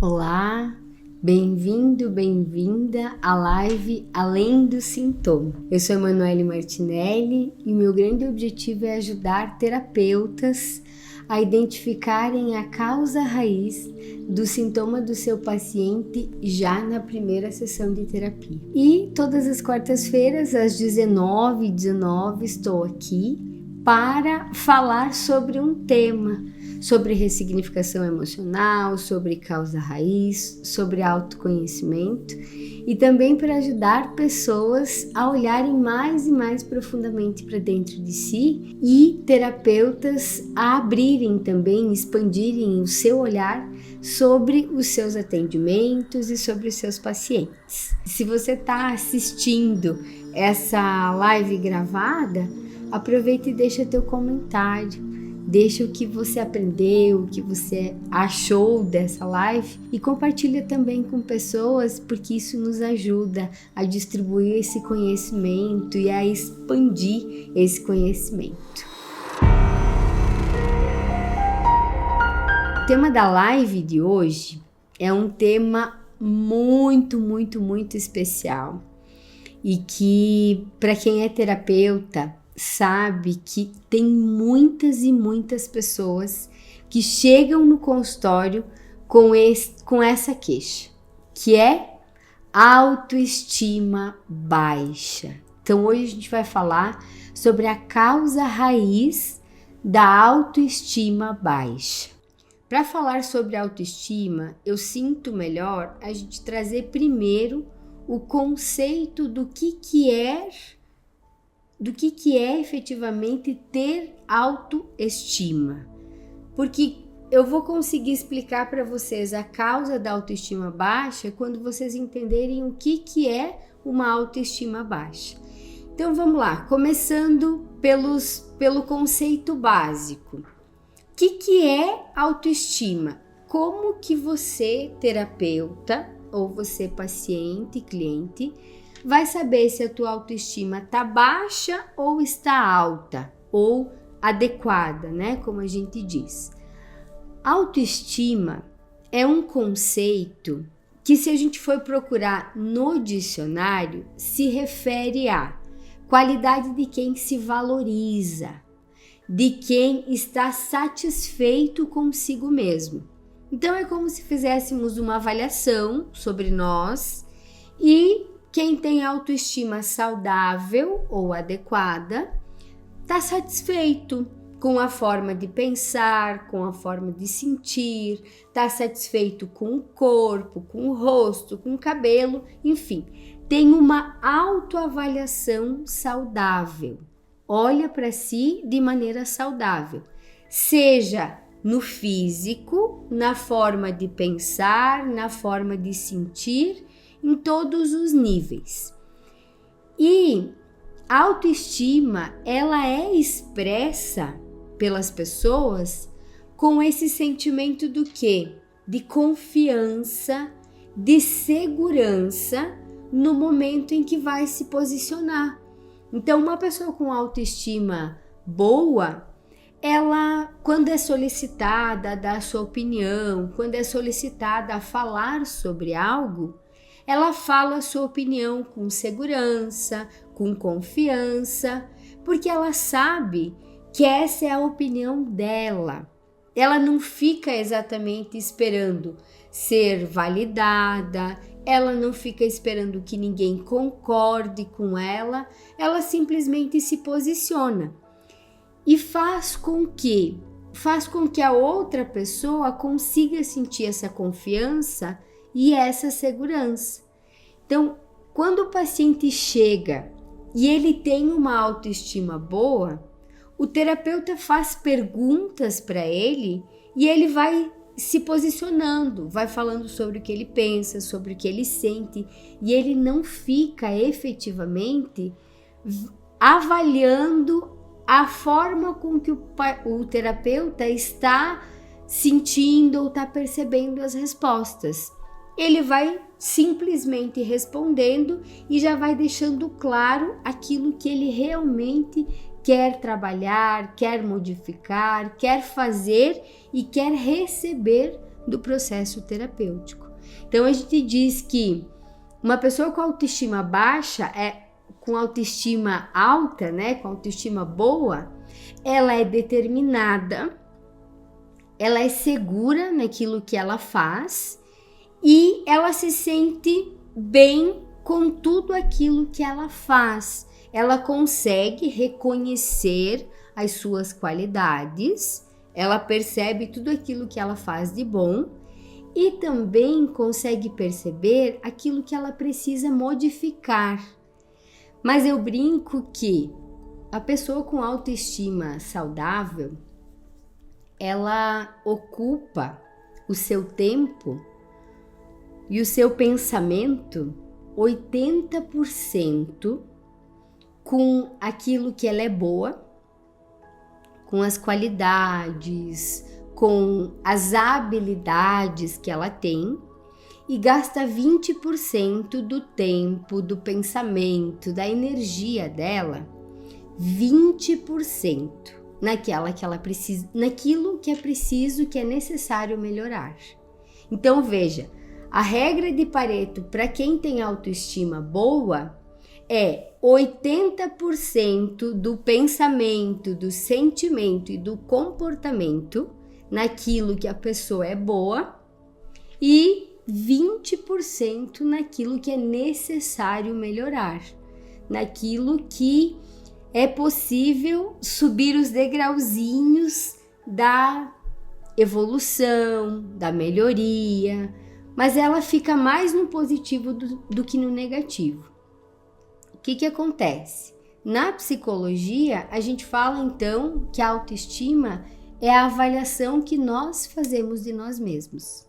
Olá, bem-vindo, bem-vinda à live Além do Sintoma. Eu sou Emanuele Martinelli e meu grande objetivo é ajudar terapeutas a identificarem a causa raiz do sintoma do seu paciente já na primeira sessão de terapia. E todas as quartas-feiras, às 19h19, estou aqui para falar sobre um tema, sobre ressignificação emocional, sobre causa raiz, sobre autoconhecimento e também para ajudar pessoas a olharem mais e mais profundamente para dentro de si e terapeutas a abrirem também, expandirem o seu olhar sobre os seus atendimentos e sobre os seus pacientes. Se você está assistindo essa live gravada, aproveita e deixa teu comentário. Deixa o que você aprendeu, o que você achou dessa live e compartilha também com pessoas, porque isso nos ajuda a distribuir esse conhecimento e a expandir esse conhecimento. O tema da live de hoje é um tema muito especial e que, para quem é terapeuta, sabe que tem muitas e muitas pessoas que chegam no consultório com essa queixa, que é autoestima baixa. Então hoje a gente vai falar sobre a causa raiz da autoestima baixa. Para falar sobre autoestima, eu sinto melhor a gente trazer primeiro o conceito do que é efetivamente ter autoestima, porque eu vou conseguir explicar para vocês a causa da autoestima baixa quando vocês entenderem o que é uma autoestima baixa. Então vamos lá, começando pelo conceito básico. O que é autoestima? Como que você, terapeuta, ou você, paciente, cliente, vai saber se a tua autoestima está baixa ou está alta, ou adequada, né? Como a gente diz. Autoestima é um conceito que, se a gente for procurar no dicionário, se refere à qualidade de quem se valoriza, de quem está satisfeito consigo mesmo. Então é como se fizéssemos uma avaliação sobre nós e quem tem autoestima saudável ou adequada está satisfeito com a forma de pensar, com a forma de sentir, está satisfeito com o corpo, com o rosto, com o cabelo, enfim, tem uma autoavaliação saudável. Olha para si de maneira saudável, seja no físico, na forma de pensar, na forma de sentir, em todos os níveis. E a autoestima, ela é expressa pelas pessoas com esse sentimento do quê? De confiança, de segurança no momento em que vai se posicionar. Então, uma pessoa com autoestima boa, ela, quando é solicitada a dar sua opinião, quando é solicitada a falar sobre algo, ela fala a sua opinião com segurança, com confiança, porque ela sabe que essa é a opinião dela. Ela não fica exatamente esperando ser validada, ela não fica esperando que ninguém concorde com ela, ela simplesmente se posiciona e faz com que a outra pessoa consiga sentir essa confiança e essa segurança. Então, quando o paciente chega e ele tem uma autoestima boa, o terapeuta faz perguntas para ele e ele vai se posicionando, vai falando sobre o que ele pensa, sobre o que ele sente, e ele não fica efetivamente avaliando a forma com que o terapeuta está sentindo ou está percebendo as respostas. Ele vai simplesmente respondendo e já vai deixando claro aquilo que ele realmente quer trabalhar, quer modificar, quer fazer e quer receber do processo terapêutico. Então a gente diz que uma pessoa com autoestima baixa, com autoestima alta, né, com autoestima boa, ela é determinada, ela é segura naquilo que ela faz e ela se sente bem com tudo aquilo que ela faz. Ela consegue reconhecer as suas qualidades, ela percebe tudo aquilo que ela faz de bom e também consegue perceber aquilo que ela precisa modificar. Mas eu brinco que a pessoa com autoestima saudável, ela ocupa o seu tempo e o seu pensamento 80% com aquilo que ela é boa, com as qualidades, com as habilidades que ela tem, e gasta 20% do tempo, do pensamento, da energia dela, 20% naquilo que é preciso, que é necessário melhorar. Então veja, a regra de Pareto para quem tem autoestima boa é 80% do pensamento, do sentimento e do comportamento naquilo que a pessoa é boa e 20% naquilo que é necessário melhorar, naquilo que é possível subir os degrauzinhos da evolução, da melhoria, mas ela fica mais no positivo do que no negativo. O que acontece? Na psicologia, a gente fala então que a autoestima é a avaliação que nós fazemos de nós mesmos.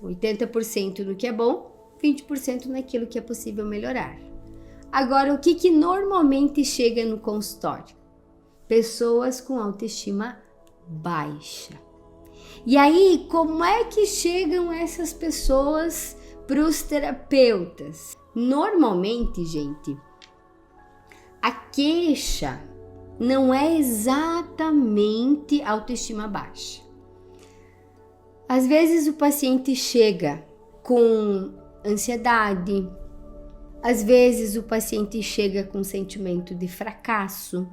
80% no que é bom, 20% naquilo que é possível melhorar. Agora, o que normalmente chega no consultório? Pessoas com autoestima baixa. E aí, como é que chegam essas pessoas para os terapeutas? Normalmente, gente, a queixa não é exatamente autoestima baixa. Às vezes o paciente chega com ansiedade, às vezes o paciente chega com sentimento de fracasso,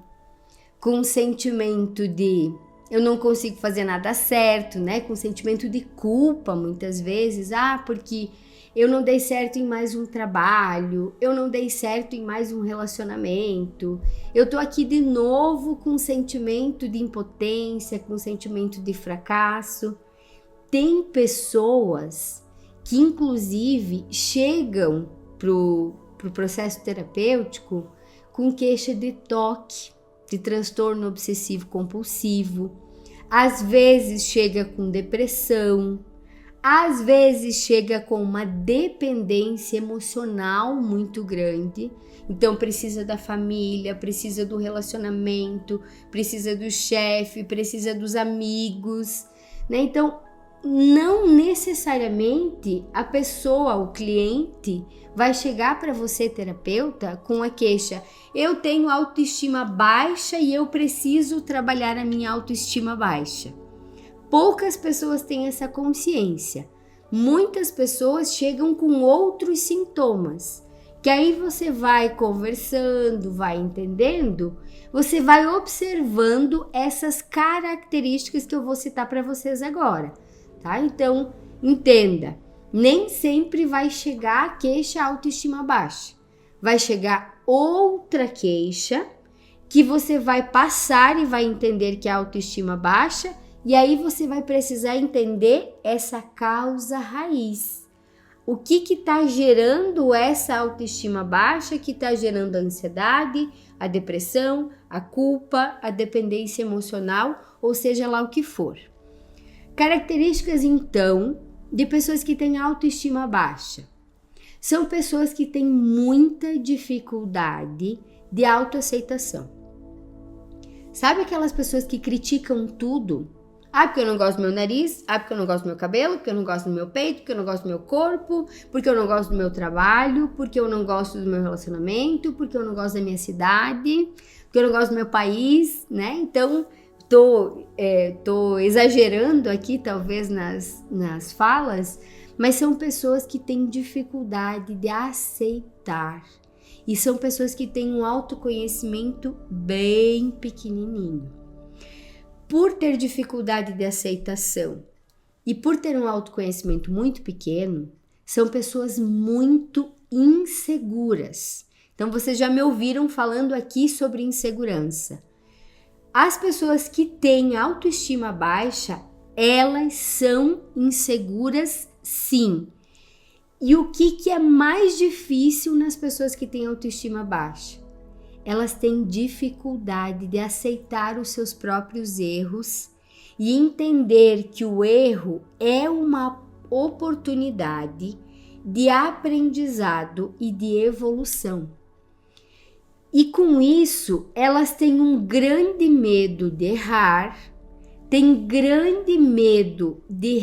com sentimento de eu não consigo fazer nada certo, né? Com sentimento de culpa muitas vezes, porque eu não dei certo em mais um trabalho, eu não dei certo em mais um relacionamento, eu tô aqui de novo com sentimento de impotência, com sentimento de fracasso. Tem pessoas que inclusive chegam pro processo terapêutico com queixa de TOC, de transtorno obsessivo compulsivo, às vezes chega com depressão, às vezes chega com uma dependência emocional muito grande, então precisa da família, precisa do relacionamento, precisa do chefe, precisa dos amigos, né? Então, não necessariamente a pessoa, o cliente, vai chegar para você, terapeuta, com a queixa: eu tenho autoestima baixa e eu preciso trabalhar a minha autoestima baixa. Poucas pessoas têm essa consciência. Muitas pessoas chegam com outros sintomas, que aí você vai conversando, vai entendendo, você vai observando essas características que eu vou citar para vocês agora, tá? Então, entenda, nem sempre vai chegar a queixa autoestima baixa. Vai chegar outra queixa que você vai passar e vai entender que é autoestima baixa, e aí você vai precisar entender essa causa raiz. O que está gerando essa autoestima baixa, que está gerando a ansiedade, a depressão, a culpa, a dependência emocional, ou seja lá o que for. Características, então, de pessoas que têm autoestima baixa. São pessoas que têm muita dificuldade de autoaceitação. Sabe aquelas pessoas que criticam tudo? Porque eu não gosto do meu nariz, porque eu não gosto do meu cabelo, porque eu não gosto do meu peito, porque eu não gosto do meu corpo, porque eu não gosto do meu trabalho, porque eu não gosto do meu relacionamento, porque eu não gosto da minha cidade, porque eu não gosto do meu país, né? Então, tô exagerando aqui, talvez, nas falas, mas são pessoas que têm dificuldade de aceitar. E são pessoas que têm um autoconhecimento bem pequenininho. Por ter dificuldade de aceitação e por ter um autoconhecimento muito pequeno, são pessoas muito inseguras. Então, vocês já me ouviram falando aqui sobre insegurança. As pessoas que têm autoestima baixa, elas são inseguras, sim. E o que é mais difícil nas pessoas que têm autoestima baixa? Elas têm dificuldade de aceitar os seus próprios erros e entender que o erro é uma oportunidade de aprendizado e de evolução. E com isso, elas têm um grande medo de errar, têm grande medo de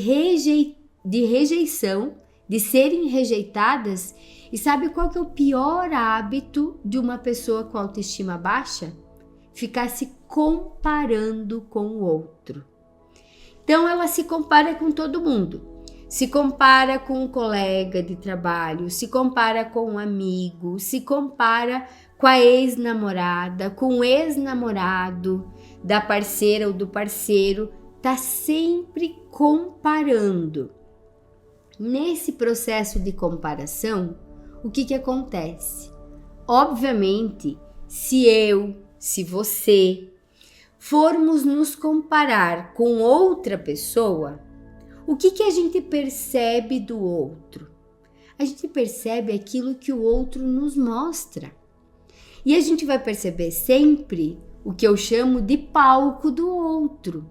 rejeição, de serem rejeitadas. E sabe qual que é o pior hábito de uma pessoa com autoestima baixa? Ficar se comparando com o outro. Então ela se compara com todo mundo. Se compara com um colega de trabalho, se compara com um amigo, se compara com a ex-namorada, com o ex-namorado da parceira ou do parceiro, tá sempre comparando. Nesse processo de comparação, o que acontece? Obviamente, se você formos nos comparar com outra pessoa, o que a gente percebe do outro? A gente percebe aquilo que o outro nos mostra. E a gente vai perceber sempre o que eu chamo de palco do outro.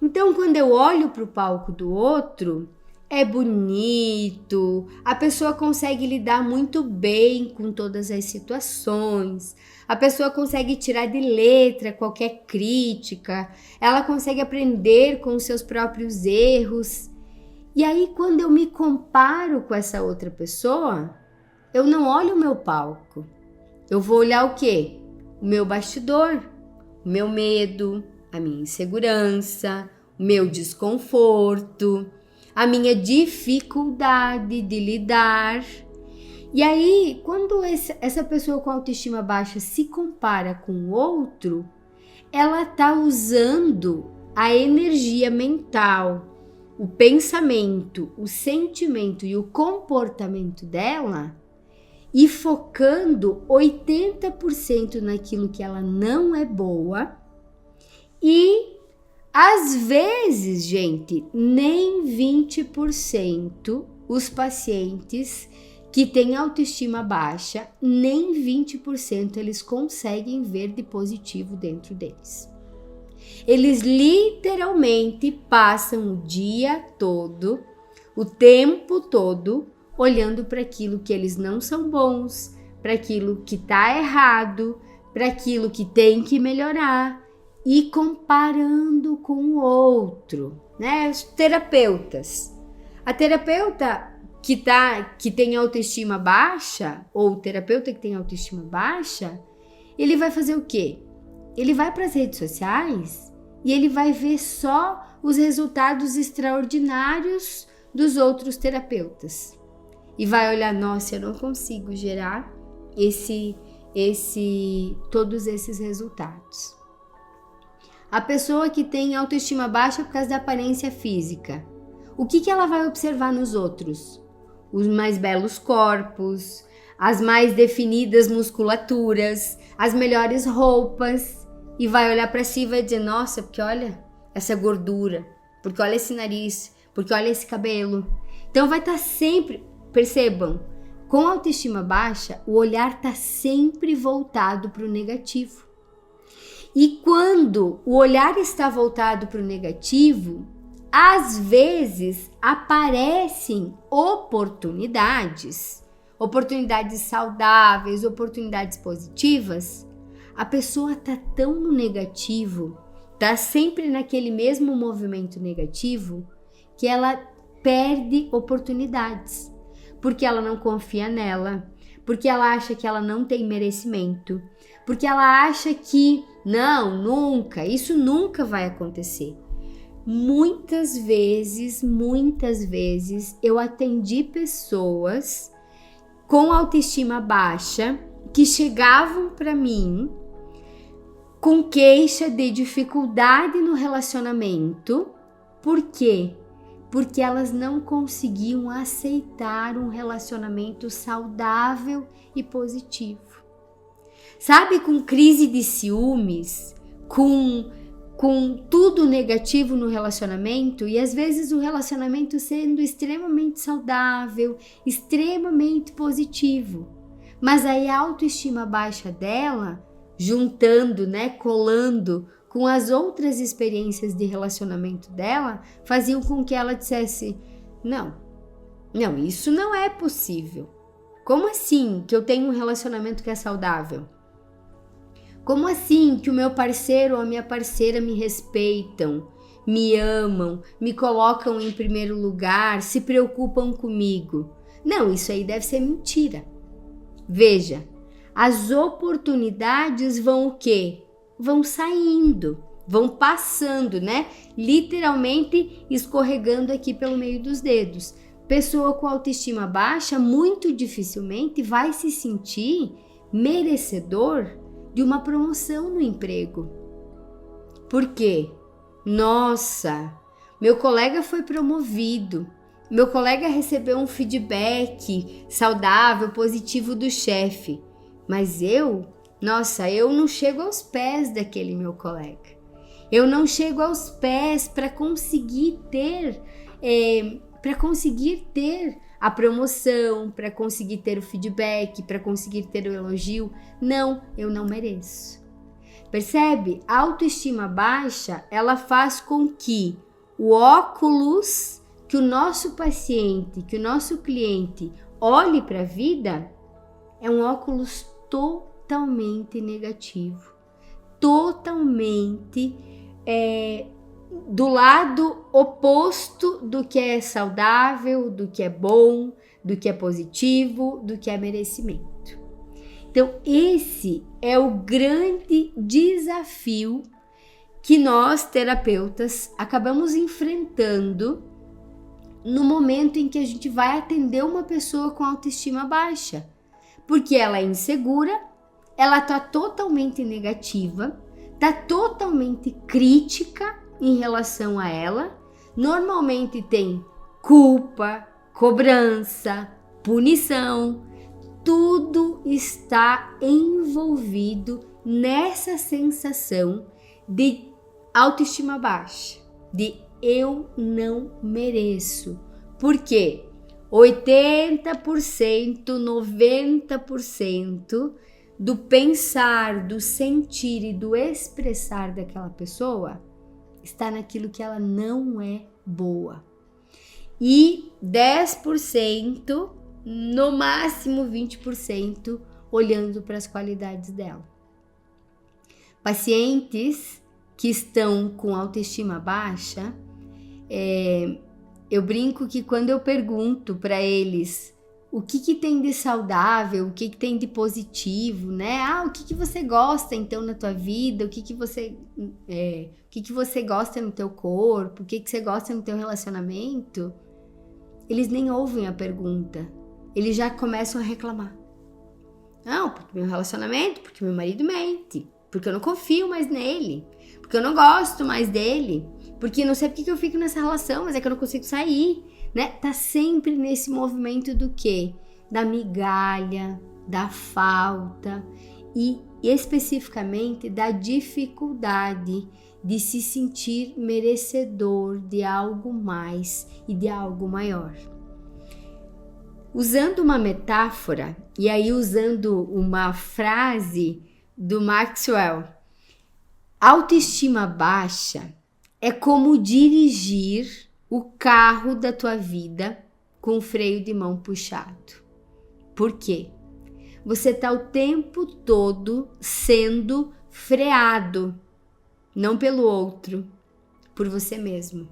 Então, quando eu olho para o palco do outro, é bonito, a pessoa consegue lidar muito bem com todas as situações, a pessoa consegue tirar de letra qualquer crítica, ela consegue aprender com os seus próprios erros. E aí, quando eu me comparo com essa outra pessoa, eu não olho o meu palco. Eu vou olhar o quê? O meu bastidor, o meu medo, a minha insegurança, o meu desconforto, a minha dificuldade de lidar. E aí, quando essa pessoa com autoestima baixa se compara com o outro, ela está usando a energia mental, o pensamento, o sentimento e o comportamento dela e focando 80% naquilo que ela não é boa. E às vezes, gente, nem 20% os pacientes que têm autoestima baixa, nem 20% eles conseguem ver de positivo dentro deles. Eles literalmente passam o dia todo, o tempo todo, olhando para aquilo que eles não são bons, para aquilo que está errado, para aquilo que tem que melhorar e comparando com o outro, né? Os terapeutas. A terapeuta que tem autoestima baixa, ou o terapeuta que tem autoestima baixa, ele vai fazer o quê? Ele vai para as redes sociais e ele vai ver só os resultados extraordinários dos outros terapeutas. E vai olhar, nossa, eu não consigo gerar todos esses resultados. A pessoa que tem autoestima baixa por causa da aparência física, o que ela vai observar nos outros? Os mais belos corpos, as mais definidas musculaturas, as melhores roupas, e vai olhar para si e vai dizer, nossa, porque olha essa gordura, porque olha esse nariz, porque olha esse cabelo. Então vai estar sempre, percebam, com autoestima baixa, o olhar está sempre voltado para o negativo. E quando o olhar está voltado para o negativo, às vezes aparecem oportunidades saudáveis, oportunidades positivas. A pessoa está tão no negativo, está sempre naquele mesmo movimento negativo, que ela perde oportunidades, porque ela não confia nela, porque ela acha que ela não tem merecimento, porque ela acha que não, nunca, isso nunca vai acontecer. Muitas vezes eu atendi pessoas com autoestima baixa que chegavam para mim com queixa de dificuldade no relacionamento. Por quê? Porque elas não conseguiam aceitar um relacionamento saudável e positivo. Sabe, com crise de ciúmes, com tudo negativo no relacionamento, e às vezes o relacionamento sendo extremamente saudável, extremamente positivo. Mas aí a autoestima baixa dela, juntando, colando com as outras experiências de relacionamento dela, faziam com que ela dissesse: não, isso não é possível. Como assim que eu tenho um relacionamento que é saudável? Como assim que o meu parceiro ou a minha parceira me respeitam, me amam, me colocam em primeiro lugar, se preocupam comigo? Não, isso aí deve ser mentira. Veja, as oportunidades vão o quê? Vão saindo, vão passando, literalmente escorregando aqui pelo meio dos dedos. Pessoa com autoestima baixa muito dificilmente vai se sentir merecedor de uma promoção no emprego. Por quê? Nossa, meu colega foi promovido, meu colega recebeu um feedback saudável, positivo do chefe, mas eu não chego aos pés daquele meu colega. Eu não chego aos pés para conseguir ter a promoção, para conseguir ter o feedback, para conseguir ter o elogio. Não, eu não mereço. Percebe? A autoestima baixa, ela faz com que o óculos que o nosso paciente, que o nosso cliente olhe para a vida, é um óculos totalmente negativo, totalmente do lado oposto do que é saudável, do que é bom, do que é positivo, do que é merecimento. Então, esse é o grande desafio que nós, terapeutas, acabamos enfrentando no momento em que a gente vai atender uma pessoa com autoestima baixa. Porque ela é insegura, ela está totalmente negativa, está totalmente crítica em relação a ela, normalmente tem culpa, cobrança, punição, tudo está envolvido nessa sensação de autoestima baixa, de eu não mereço. Por quê? 80%, 90% do pensar, do sentir e do expressar daquela pessoa está naquilo que ela não é boa. E 10%, no máximo 20%, olhando para as qualidades dela. Pacientes que estão com autoestima baixa, eu brinco que quando eu pergunto para eles o que tem de saudável, o que tem de positivo, o que você gosta então na tua vida, o que você gosta no teu corpo, o que você gosta no teu relacionamento, eles nem ouvem a pergunta, eles já começam a reclamar. Não, porque meu relacionamento, porque meu marido mente, porque eu não confio mais nele, porque eu não gosto mais dele, porque não sei porque que eu fico nessa relação, mas é que eu não consigo sair, Tá sempre nesse movimento do quê? Da migalha, da falta e especificamente da dificuldade de se sentir merecedor de algo mais e de algo maior. Usando uma metáfora, e aí usando uma frase do Maxwell, autoestima baixa é como dirigir o carro da tua vida com o freio de mão puxado. Por quê? Você está o tempo todo sendo freado, não pelo outro, por você mesmo.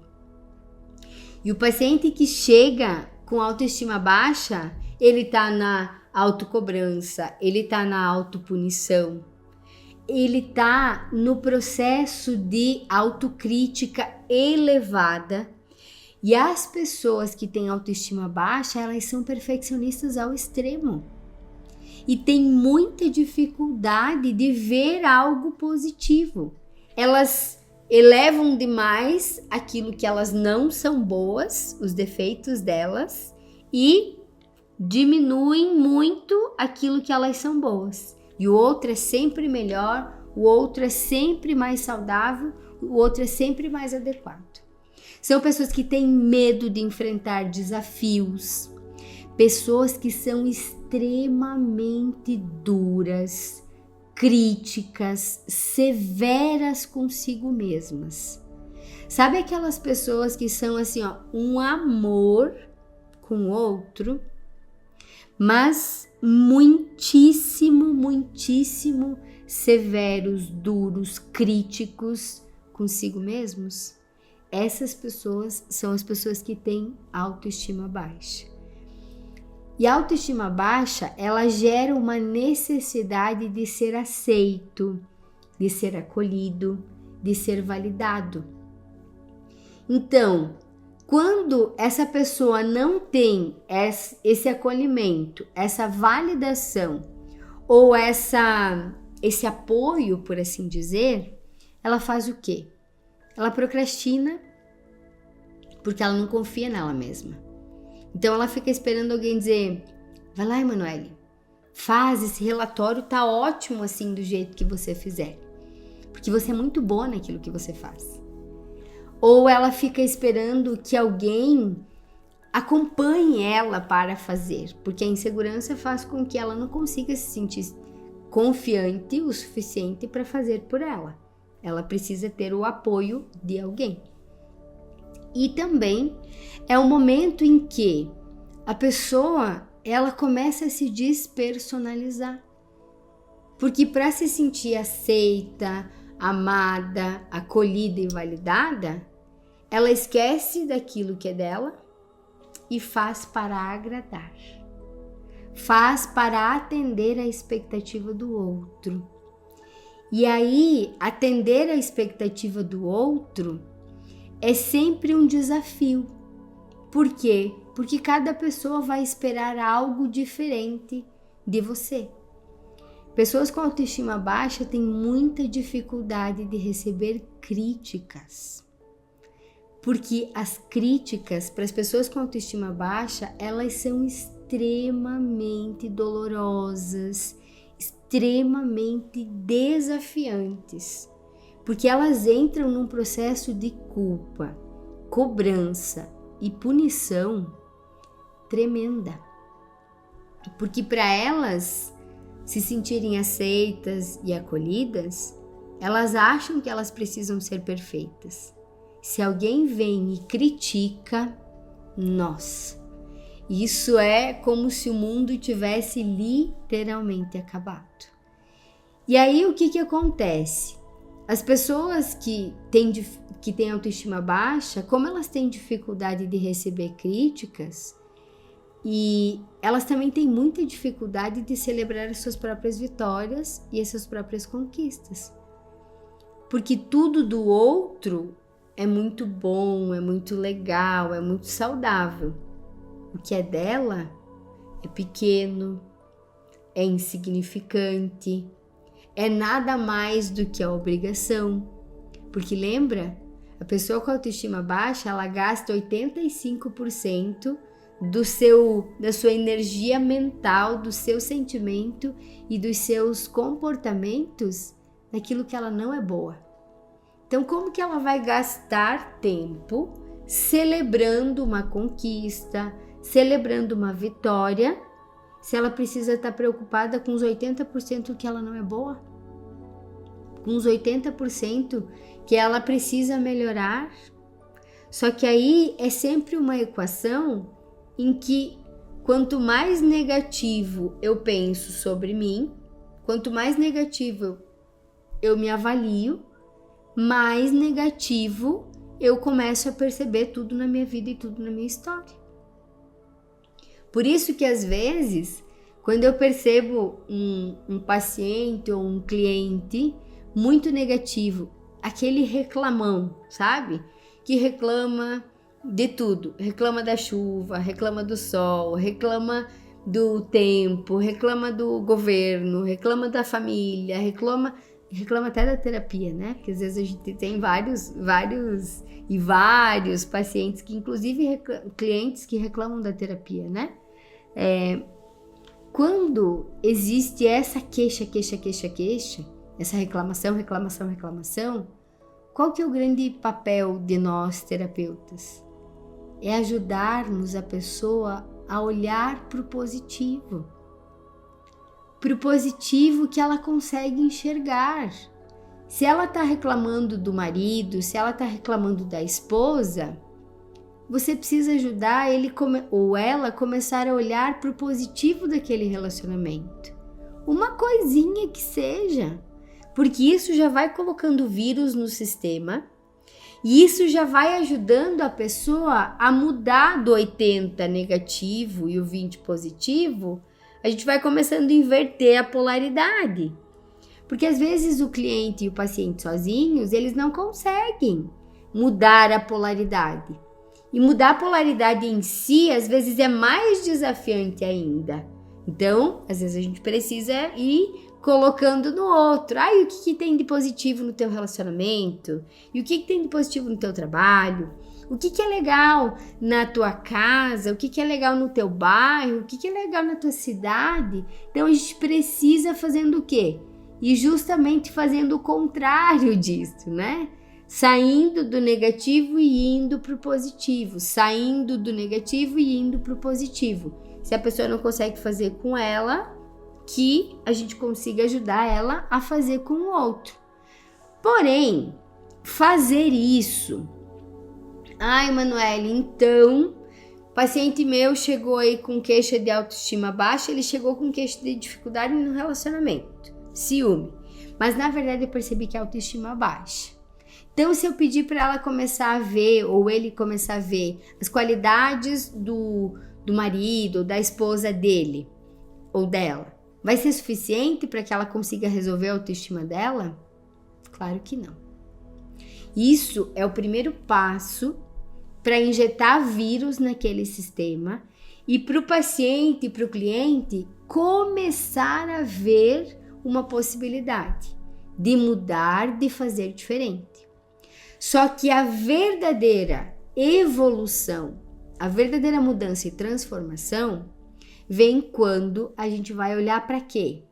E o paciente que chega com autoestima baixa, ele está autocobrança, ele tá na autopunição, ele tá no processo de autocrítica elevada. E as pessoas que têm autoestima baixa, elas são perfeccionistas ao extremo. E tem muita dificuldade de ver algo positivo. Elas elevam demais aquilo que elas não são boas, os defeitos delas, e diminuem muito aquilo que elas são boas. E o outro é sempre melhor, o outro é sempre mais saudável, o outro é sempre mais adequado. São pessoas que têm medo de enfrentar desafios, pessoas que são extremamente duras, críticas, severas consigo mesmas. Sabe aquelas pessoas que são assim, ó, um amor com o outro, mas muitíssimo severos, duros, críticos consigo mesmos? Essas pessoas são as pessoas que têm autoestima baixa. E a autoestima baixa, ela gera uma necessidade de ser aceito, de ser acolhido, de ser validado. Então, quando essa pessoa não tem esse acolhimento, essa validação ou esse apoio, por assim dizer, ela faz o quê? Ela procrastina porque ela não confia nela mesma. Então ela fica esperando alguém dizer: vai lá, Emanuele, faz esse relatório, tá ótimo assim do jeito que você fizer, porque você é muito boa naquilo que você faz. Ou ela fica esperando que alguém acompanhe ela para fazer, porque a insegurança faz com que ela não consiga se sentir confiante o suficiente para fazer por ela. Ela precisa ter o apoio de alguém. E também é um momento em que a pessoa, ela começa a se despersonalizar. Porque para se sentir aceita, amada, acolhida e validada, ela esquece daquilo que é dela e faz para agradar. Faz para atender a expectativa do outro. E aí, atender a expectativa do outro é sempre um desafio. Por quê? Porque cada pessoa vai esperar algo diferente de você. Pessoas com autoestima baixa têm muita dificuldade de receber críticas. Porque as críticas para as pessoas com autoestima baixa, elas são extremamente dolorosas, extremamente desafiantes, porque elas entram num processo de culpa, cobrança e punição tremenda. Porque para elas se sentirem aceitas e acolhidas, elas acham que elas precisam ser perfeitas. Se alguém vem e critica, nossa, isso é como se o mundo tivesse literalmente acabado. E aí o que acontece? As pessoas que têm autoestima baixa, como elas têm dificuldade de receber críticas, e elas também têm muita dificuldade de celebrar as suas próprias vitórias e as suas próprias conquistas. Porque tudo do outro é muito bom, é muito legal, é muito saudável. O que é dela é pequeno, é insignificante, é nada mais do que a obrigação. Porque lembra, a pessoa com autoestima baixa, ela gasta 85% da sua energia mental, do seu sentimento e dos seus comportamentos naquilo que ela não é boa. Então, como que ela vai gastar tempo celebrando uma conquista, celebrando uma vitória, se ela precisa estar preocupada com os 80% que ela não é boa? Com os 80% que ela precisa melhorar? Só que aí é sempre uma equação em que quanto mais negativo eu penso sobre mim, quanto mais negativo eu me avalio, mais negativo eu começo a perceber tudo na minha vida e tudo na minha história. Por isso que às vezes, Quando eu percebo um paciente ou um cliente muito negativo, aquele reclamão, sabe? Que reclama de tudo, reclama da chuva, reclama do sol, reclama do tempo, reclama do governo, reclama da família, reclama até da terapia, né? Porque às vezes a gente tem vários pacientes que, inclusive clientes que reclamam da terapia, né? Quando existe essa queixa, essa reclamação, qual que é o grande papel de nós terapeutas? É ajudarmos a pessoa a olhar para o positivo que ela consegue enxergar. Se ela está reclamando do marido, se ela está reclamando da esposa, você precisa ajudar ele ou ela a começar a olhar para o positivo daquele relacionamento. Uma coisinha que seja, porque isso já vai colocando vírus no sistema e isso já vai ajudando a pessoa a mudar do 80 negativo e o 20 positivo. A gente vai começando a inverter a polaridade. Porque às vezes o cliente e o paciente sozinhos, eles não conseguem mudar a polaridade. E mudar a polaridade em si, às vezes, é mais desafiante ainda. Então, às vezes a gente precisa ir colocando no outro. E o que tem de positivo no teu relacionamento? E o que tem de positivo no teu trabalho? O que é legal na tua casa? O que é legal no teu bairro? O que é legal na tua cidade? Então, a gente precisa fazendo o quê? E justamente fazendo o contrário disso, né? Saindo do negativo e indo para o positivo. Saindo do negativo e indo para o positivo. Se a pessoa não consegue fazer com ela, que a gente consiga ajudar ela a fazer com o outro. Porém, fazer isso... Emanuele, então, paciente meu chegou aí com queixa de autoestima baixa, ele chegou com queixa de dificuldade no relacionamento, ciúme. Mas na verdade eu percebi que a autoestima baixa. Então, se eu pedir para ela começar a ver, ou ele começar a ver as qualidades do marido, ou da esposa dele, ou dela, vai ser suficiente para que ela consiga resolver a autoestima dela? Claro que não. Isso é o primeiro passo para injetar vírus naquele sistema e para o paciente e para o cliente começar a ver uma possibilidade de mudar, de fazer diferente. Só que a verdadeira evolução, a verdadeira mudança e transformação vem quando a gente vai olhar para quê?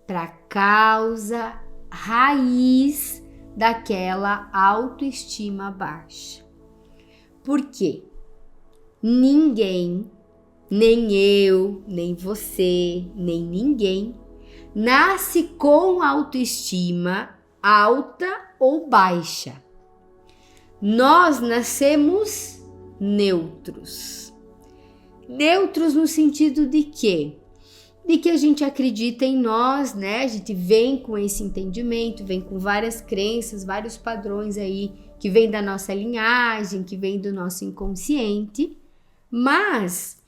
Para a causa raiz daquela autoestima baixa. Por quê? Ninguém, nem eu, nem você, nem ninguém, nasce com autoestima alta ou baixa. Nós nascemos neutros. Neutros no sentido de quê? De que a gente acredita em nós, né? A gente vem com esse entendimento, vem com várias crenças, vários padrões aí que vem da nossa linhagem, que vem do nosso inconsciente, mas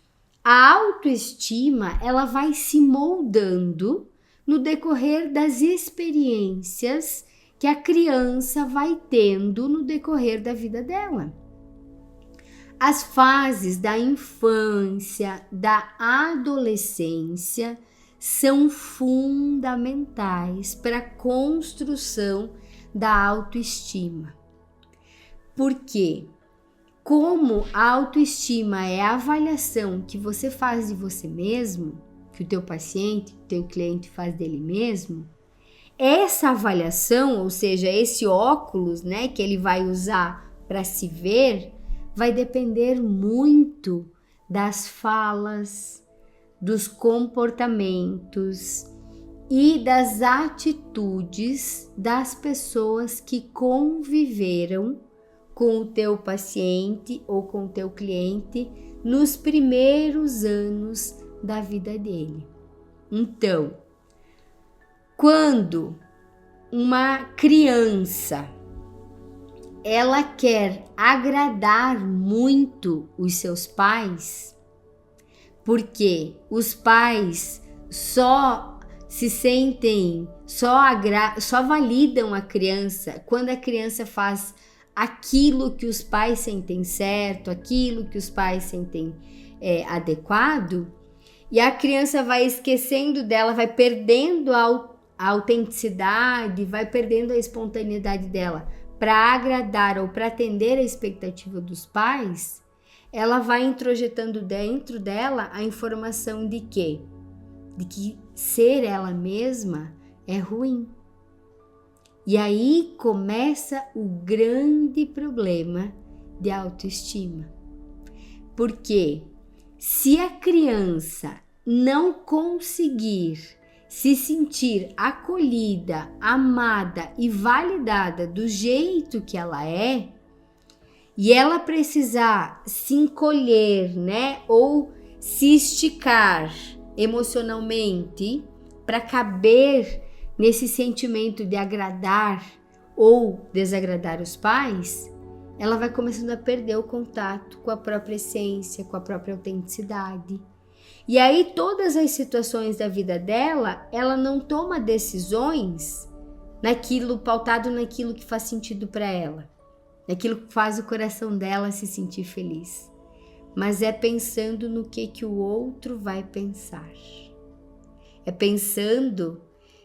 a autoestima, ela vai se moldando no decorrer das experiências que a criança vai tendo no decorrer da vida dela. As fases da infância, da adolescência são fundamentais para a construção da autoestima. Porque, como a autoestima é a avaliação que você faz de você mesmo, que o teu paciente, o teu cliente faz dele mesmo, essa avaliação, ou seja, esse óculos, né, que ele vai usar para se ver, vai depender muito das falas, dos comportamentos e das atitudes das pessoas que conviveram com o teu paciente ou com o teu cliente nos primeiros anos da vida dele. Então, quando uma criança ela quer agradar muito os seus pais, porque os pais só se sentem, só validam a criança quando a criança faz aquilo que os pais sentem certo, aquilo que os pais sentem adequado, e a criança vai esquecendo dela, vai perdendo a autenticidade, vai perdendo a espontaneidade dela para agradar ou para atender a expectativa dos pais, ela vai introjetando dentro dela a informação de quê? De que ser ela mesma é ruim. E aí começa o grande problema de autoestima. Porque se a criança não conseguir se sentir acolhida, amada e validada do jeito que ela é, e ela precisar se encolher, né, ou se esticar emocionalmente para caber nesse sentimento de agradar ou desagradar os pais, ela vai começando a perder o contato com a própria essência, com a própria autenticidade. E aí todas as situações da vida dela, ela não toma decisões pautado naquilo que faz sentido para ela, naquilo que faz o coração dela se sentir feliz, mas é pensando no que o outro vai pensar. É pensando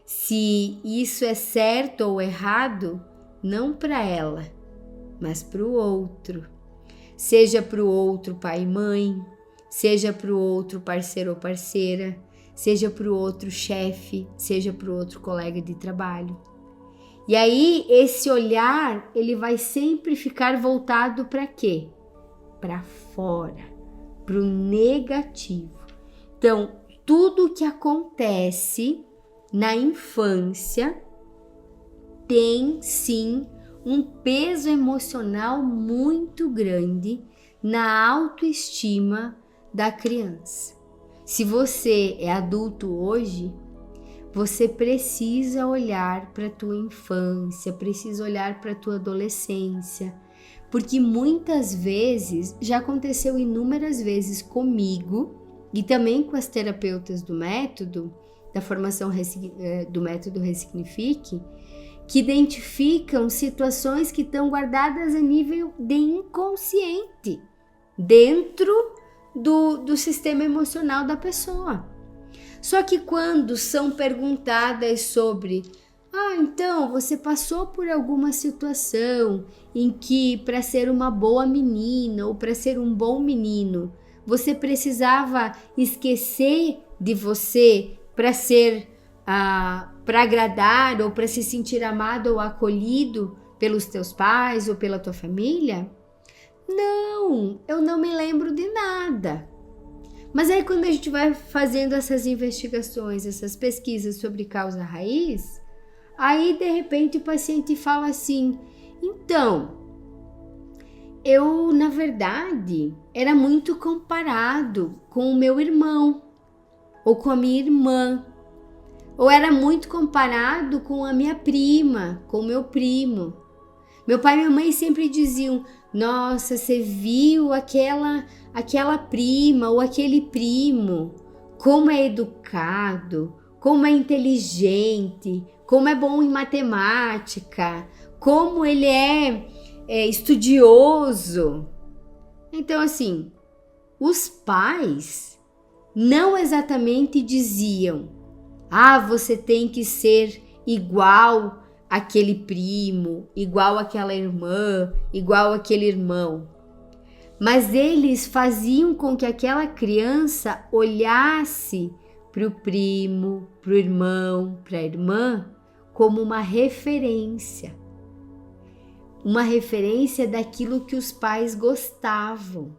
se isso é certo ou errado, não para ela, mas para o outro. Seja para o outro pai e mãe, seja para o outro parceiro ou parceira, seja para o outro chefe, seja para o outro colega de trabalho. E aí esse olhar, ele vai sempre ficar voltado para quê? Para fora, para o negativo. Então, tudo que acontece na infância tem sim um peso emocional muito grande na autoestima da criança. Se você é adulto hoje, você precisa olhar para a tua infância, precisa olhar para a tua adolescência, porque muitas vezes, já aconteceu inúmeras vezes comigo e também com as terapeutas do método, da formação do método Ressignifique, que identificam situações que estão guardadas a nível de inconsciente, dentro do sistema emocional da pessoa. Só que quando são perguntadas sobre, então você passou por alguma situação em que para ser uma boa menina ou para ser um bom menino, você precisava esquecer de você para ser, para agradar ou para se sentir amado ou acolhido pelos teus pais ou pela tua família? Não, eu não me lembro de nada. Mas aí quando a gente vai fazendo essas investigações, essas pesquisas sobre causa raiz, aí de repente o paciente fala assim, então, eu na verdade era muito comparado com o meu irmão ou com a minha irmã, ou era muito comparado com a minha prima, com o meu primo. Meu pai e minha mãe sempre diziam, nossa, você viu aquela prima ou aquele primo, como é educado, como é inteligente, como é bom em matemática, como ele é estudioso. Então, assim, os pais não exatamente diziam, você tem que ser igual aquele primo, igual aquela irmã, igual aquele irmão. Mas eles faziam com que aquela criança olhasse para o primo, para o irmão, para a irmã, como uma referência daquilo que os pais gostavam,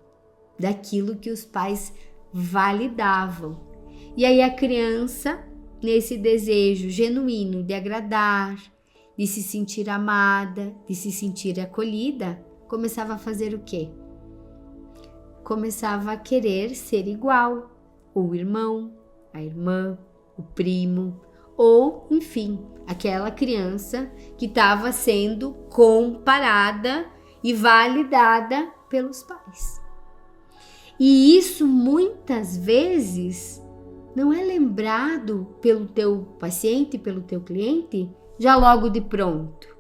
daquilo que os pais validavam. E aí a criança, nesse desejo genuíno de agradar, de se sentir amada, de se sentir acolhida, começava a fazer o quê? Começava a querer ser igual, o irmão, a irmã, o primo, ou, enfim, aquela criança que estava sendo comparada e validada pelos pais. E isso muitas vezes não é lembrado pelo teu paciente, pelo teu cliente, já logo de pronto.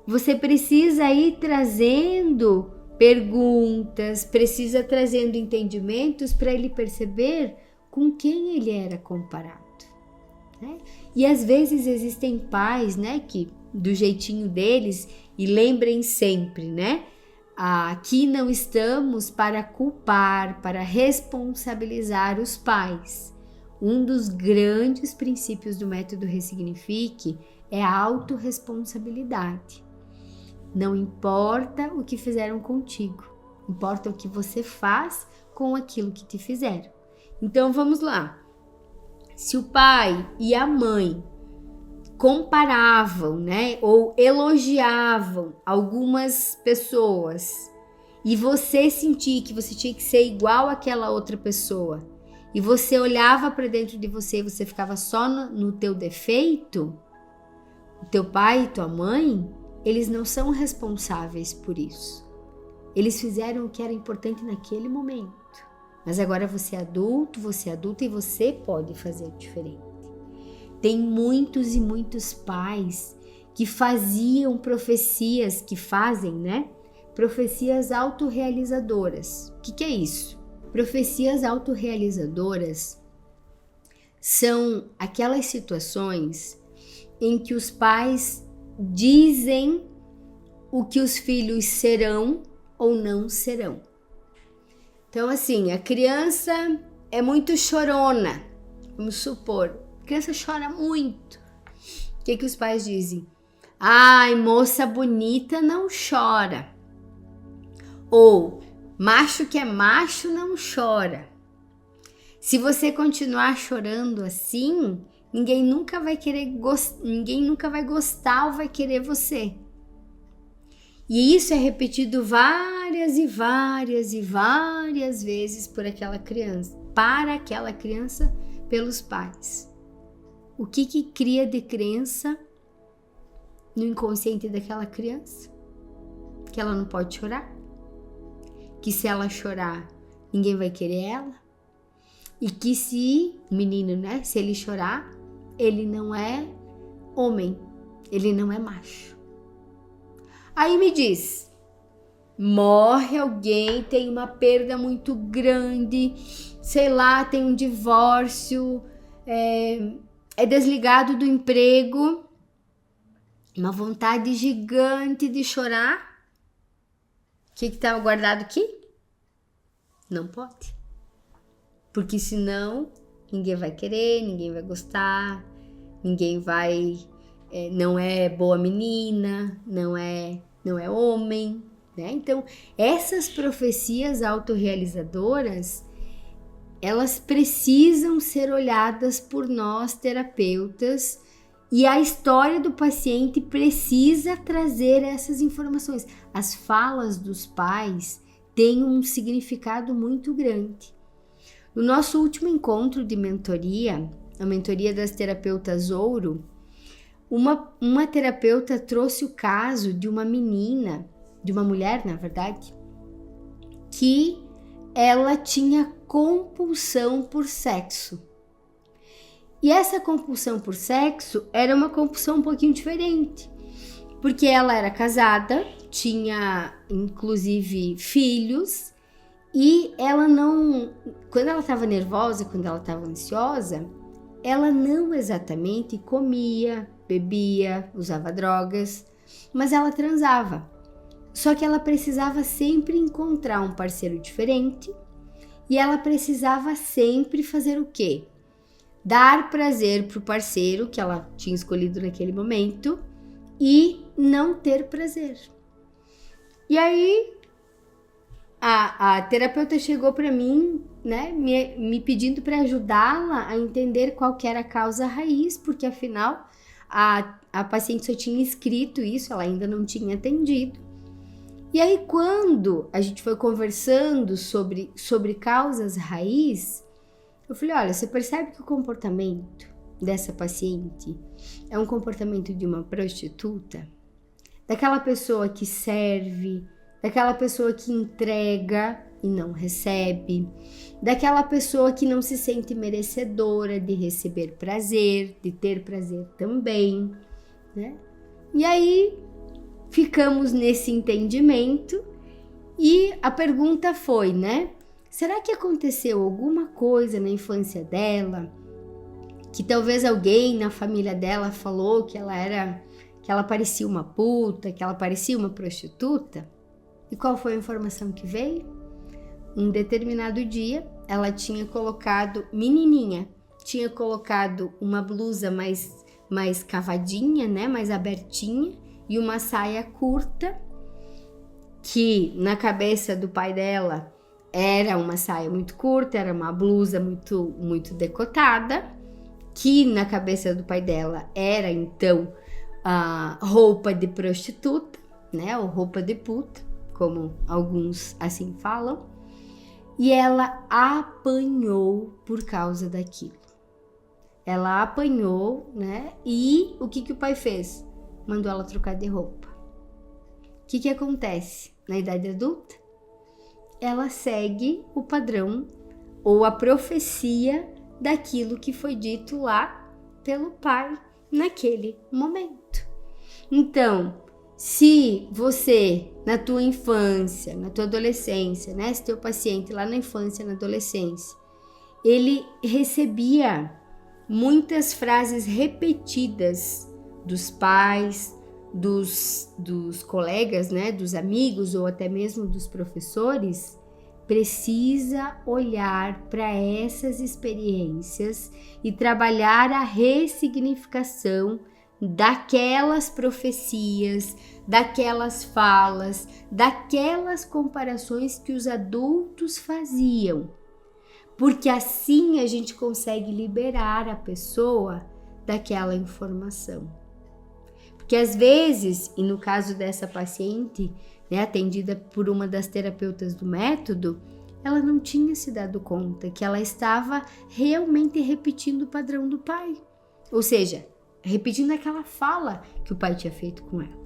Você precisa ir trazendo perguntas, precisa trazendo entendimentos para ele perceber com quem ele era comparado, né? E às vezes existem pais, né, que do jeitinho deles, e lembrem sempre, né, aqui não estamos para culpar, para responsabilizar os pais. Um dos grandes princípios do método Ressignifique é a autorresponsabilidade. Não importa o que fizeram contigo, importa o que você faz com aquilo que te fizeram. Então vamos lá. Se o pai e a mãe comparavam, né, ou elogiavam algumas pessoas e você sentia que você tinha que ser igual àquela outra pessoa e você olhava para dentro de você e você ficava só no teu defeito, o teu pai e tua mãe, eles não são responsáveis por isso. Eles fizeram o que era importante naquele momento. Mas agora você é adulto, você é adulta e você pode fazer diferente. Tem muitos e muitos pais que faziam profecias, que fazem, né? Profecias autorrealizadoras. O que é isso? Profecias autorrealizadoras são aquelas situações em que os pais dizem o que os filhos serão ou não serão. Então, assim, a criança é muito chorona, vamos supor, a criança chora muito. O que os pais dizem? Ai, moça bonita não chora. Ou, macho que é macho não chora. Se você continuar chorando assim, ninguém nunca vai gostar ou vai querer você. E isso é repetido várias e várias e várias vezes por aquela criança, para aquela criança, pelos pais. O que cria de crença no inconsciente daquela criança? Que ela não pode chorar? Que se ela chorar, ninguém vai querer ela? E que se o menino, né, se ele chorar, ele não é homem, ele não é macho. Aí me diz, morre alguém, tem uma perda muito grande, sei lá, tem um divórcio, é desligado do emprego, uma vontade gigante de chorar. O que estava guardado aqui? Não pode. Porque senão ninguém vai querer, ninguém vai gostar, ninguém vai... não é boa menina, não é homem, né? Então, essas profecias autorrealizadoras, elas precisam ser olhadas por nós terapeutas e a história do paciente precisa trazer essas informações. As falas dos pais têm um significado muito grande. No nosso último encontro de mentoria, a mentoria das terapeutas Ouro, uma terapeuta trouxe o caso de uma menina, de uma mulher, na verdade, que ela tinha compulsão por sexo. E essa compulsão por sexo era uma compulsão um pouquinho diferente, porque ela era casada, tinha inclusive filhos, e ela não, quando ela estava nervosa, quando ela estava ansiosa, ela não exatamente comia, bebia, usava drogas, mas ela transava. Só que ela precisava sempre encontrar um parceiro diferente e ela precisava sempre fazer o quê? Dar prazer pro parceiro que ela tinha escolhido naquele momento e não ter prazer. E aí a terapeuta chegou para mim, né, me pedindo para ajudá-la a entender qual que era a causa raiz, porque afinal a paciente só tinha escrito isso, ela ainda não tinha atendido. E aí quando a gente foi conversando sobre causas raiz, eu falei, olha, você percebe que o comportamento dessa paciente é um comportamento de uma prostituta? Daquela pessoa que serve, daquela pessoa que entrega e não recebe, daquela pessoa que não se sente merecedora de receber prazer, de ter prazer também, né? E aí ficamos nesse entendimento e a pergunta foi, né? Será que aconteceu alguma coisa na infância dela? Que talvez alguém na família dela falou que ela parecia uma puta, que ela parecia uma prostituta? E qual foi a informação que veio? Um determinado dia, ela tinha colocado, menininha, tinha colocado uma blusa mais cavadinha, né, mais abertinha, e uma saia curta, que na cabeça do pai dela era uma saia muito curta, era uma blusa muito decotada, que na cabeça do pai dela era então a roupa de prostituta, né, ou roupa de puta, como alguns assim falam, e ela apanhou por causa daquilo. Ela apanhou, né, e o que o pai fez? Mandou ela trocar de roupa. O que acontece na idade adulta? Ela segue o padrão ou a profecia daquilo que foi dito lá pelo pai naquele momento. Então, se você, na tua infância, na tua adolescência, né, esse teu paciente lá na infância, na adolescência, ele recebia muitas frases repetidas dos pais, dos colegas, né, dos amigos ou até mesmo dos professores, precisa olhar para essas experiências e trabalhar a ressignificação daquelas profecias, daquelas falas, daquelas comparações que os adultos faziam. Porque assim a gente consegue liberar a pessoa daquela informação. Porque às vezes, e no caso dessa paciente, né, atendida por uma das terapeutas do método, ela não tinha se dado conta que ela estava realmente repetindo o padrão do pai. Ou seja, repetindo aquela fala que o pai tinha feito com ela.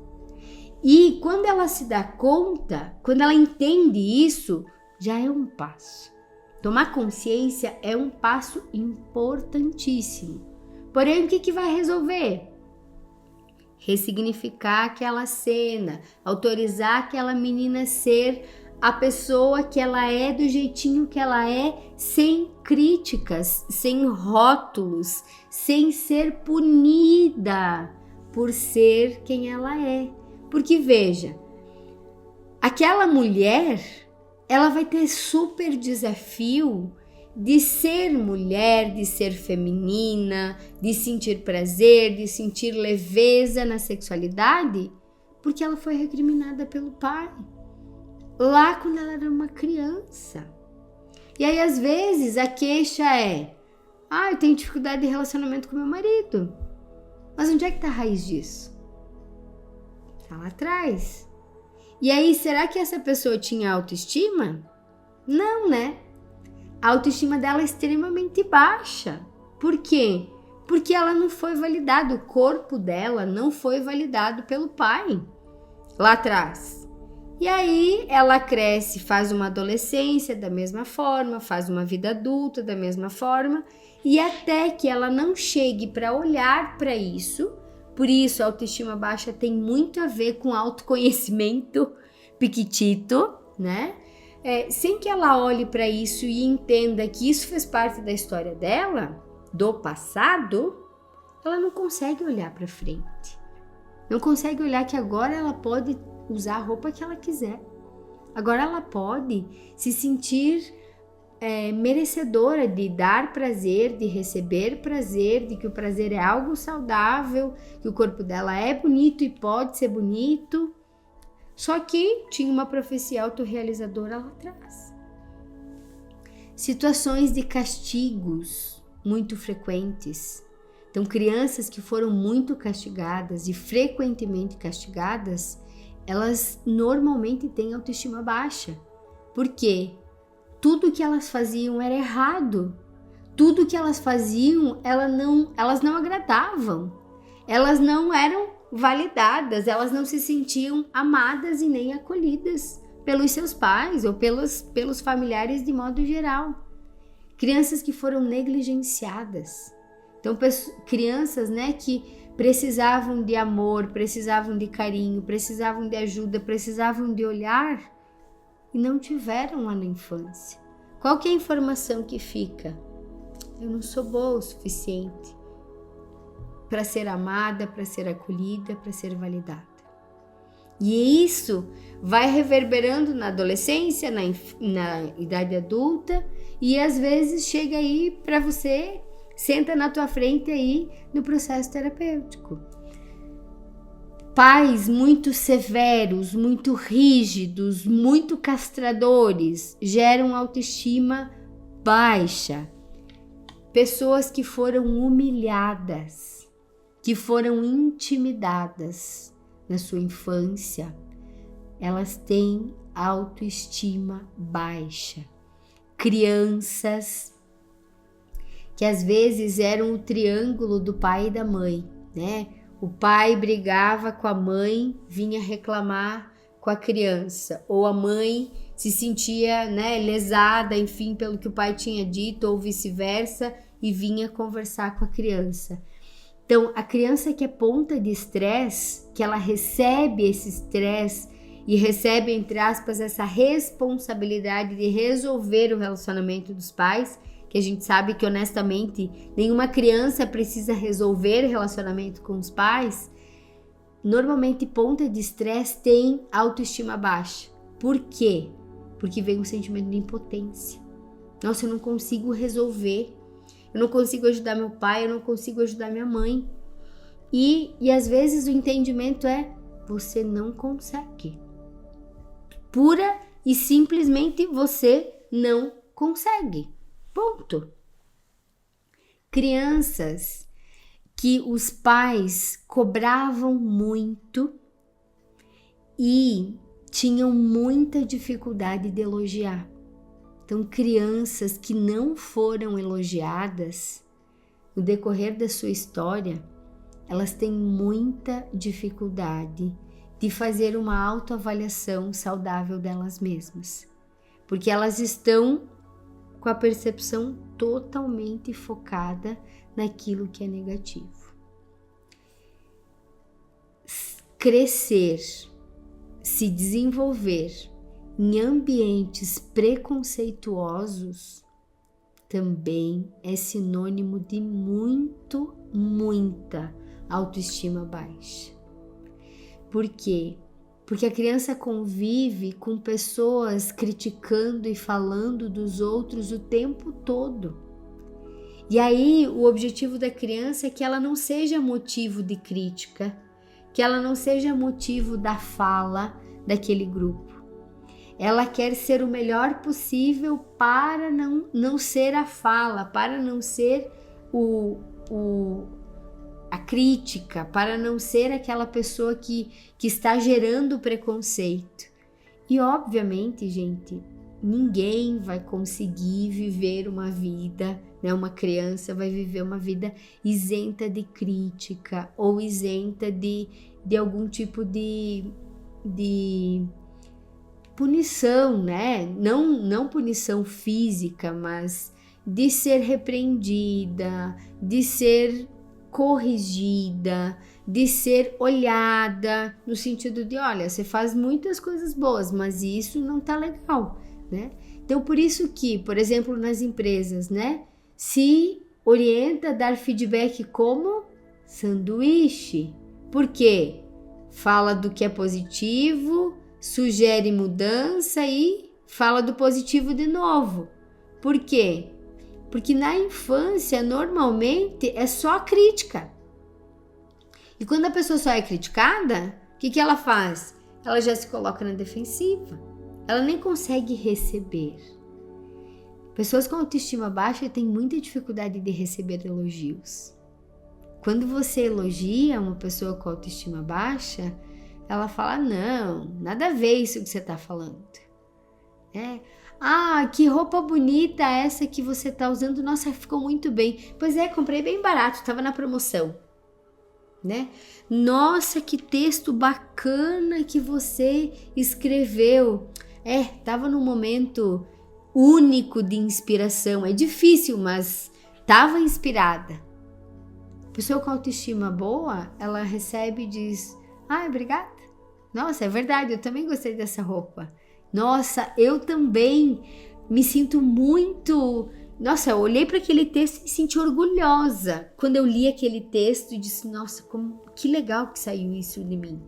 E quando ela se dá conta, quando ela entende isso, já é um passo. Tomar consciência é um passo importantíssimo. Porém, o que vai resolver? Ressignificar aquela cena, autorizar aquela menina a ser a pessoa que ela é, do jeitinho que ela é, sem críticas, sem rótulos, sem ser punida por ser quem ela é. Porque veja, aquela mulher, ela vai ter super desafio de ser mulher, de ser feminina, de sentir prazer, de sentir leveza na sexualidade, porque ela foi recriminada pelo pai, lá quando ela era uma criança. E aí, às vezes, a queixa é: eu tenho dificuldade de relacionamento com meu marido. Mas onde é que tá a raiz disso? Tá lá atrás. E aí, será que essa pessoa tinha autoestima? Não, né? A autoestima dela é extremamente baixa. Por quê? Porque ela não foi validada, o corpo dela não foi validado pelo pai lá atrás. E aí ela cresce, faz uma adolescência da mesma forma, faz uma vida adulta da mesma forma, e até que ela não chegue para olhar para isso. Por isso a autoestima baixa tem muito a ver com autoconhecimento piquitito, né? Sem que ela olhe para isso e entenda que isso faz parte da história dela, do passado, ela não consegue olhar para frente. Não consegue olhar que agora ela pode usar a roupa que ela quiser. Agora ela pode se sentir merecedora de dar prazer, de receber prazer, de que o prazer é algo saudável, que o corpo dela é bonito e pode ser bonito. Só que tinha uma profecia autorrealizadora lá atrás. Situações de castigos muito frequentes. Então, crianças que foram muito castigadas e frequentemente castigadas, elas normalmente têm autoestima baixa. Por quê? Tudo que elas faziam era errado. Tudo que elas faziam, elas não agradavam. Elas não eram validadas, elas não se sentiam amadas e nem acolhidas pelos seus pais ou pelos familiares de modo geral. Crianças que foram negligenciadas. Então, crianças, né, que precisavam de amor, precisavam de carinho, precisavam de ajuda, precisavam de olhar e não tiveram lá na infância. Qual que é a informação que fica? Eu não sou boa o suficiente para ser amada, para ser acolhida, para ser validada. E isso vai reverberando na adolescência, na idade adulta, e às vezes chega aí para você, senta na tua frente aí no processo terapêutico. Pais muito severos, muito rígidos, muito castradores, geram autoestima baixa. Pessoas que foram humilhadas, que foram intimidadas na sua infância, elas têm autoestima baixa. Crianças que às vezes eram o triângulo do pai e da mãe, né? O pai brigava com a mãe, vinha reclamar com a criança, ou a mãe se sentia, né, lesada, enfim, pelo que o pai tinha dito, ou vice-versa, e vinha conversar com a criança. Então, a criança que é ponta de estresse, que ela recebe esse estresse e recebe, entre aspas, essa responsabilidade de resolver o relacionamento dos pais, que a gente sabe que, honestamente, nenhuma criança precisa resolver relacionamento com os pais. Normalmente, ponta de estresse tem autoestima baixa. Por quê? Porque vem um sentimento de impotência. Nossa, eu não consigo resolver. Eu não consigo ajudar meu pai, eu não consigo ajudar minha mãe. E às vezes o entendimento é, você não consegue. Pura e simplesmente você não consegue. Ponto. Crianças que os pais cobravam muito e tinham muita dificuldade de elogiar. Então, crianças que não foram elogiadas no decorrer da sua história, elas têm muita dificuldade de fazer uma autoavaliação saudável delas mesmas, porque elas estão com a percepção totalmente focada naquilo que é negativo. Crescer, se desenvolver em ambientes preconceituosos também é sinônimo de muita autoestima baixa. Por quê? Porque a criança convive com pessoas criticando e falando dos outros o tempo todo. E aí o objetivo da criança é que ela não seja motivo de crítica, que ela não seja motivo da fala daquele grupo. Ela quer ser o melhor possível para não ser a fala, para não ser a crítica, para não ser aquela pessoa que está gerando preconceito. E obviamente, gente, ninguém vai conseguir viver uma vida, né? Uma criança vai viver uma vida isenta de crítica ou isenta de algum tipo de punição, né? Não punição física, mas de ser repreendida, de ser corrigida, de ser olhada, no sentido de, olha, você faz muitas coisas boas, mas isso não tá legal, né? Então, por isso que, por exemplo, nas empresas, né, se orienta a dar feedback como sanduíche. Por quê? Fala do que é positivo, sugere mudança e fala do positivo de novo. Por quê? Porque na infância, normalmente, é só crítica. E quando a pessoa só é criticada, o que ela faz? Ela já se coloca na defensiva. Ela nem consegue receber. Pessoas com autoestima baixa têm muita dificuldade de receber elogios. Quando você elogia uma pessoa com autoestima baixa, ela fala, não, nada a ver isso que você está falando. Ah, que roupa bonita essa que você tá usando. Nossa, ficou muito bem. Pois é, comprei bem barato, tava na promoção. né? Nossa, que texto bacana que você escreveu. Tava num momento único de inspiração. É difícil, mas tava inspirada. Pessoa com autoestima boa, ela recebe e diz: obrigada. Nossa, é verdade, eu também gostei dessa roupa. Nossa, eu também me sinto muito... Nossa, eu olhei para aquele texto e me senti orgulhosa quando eu li aquele texto e disse: nossa, que legal que saiu isso de mim,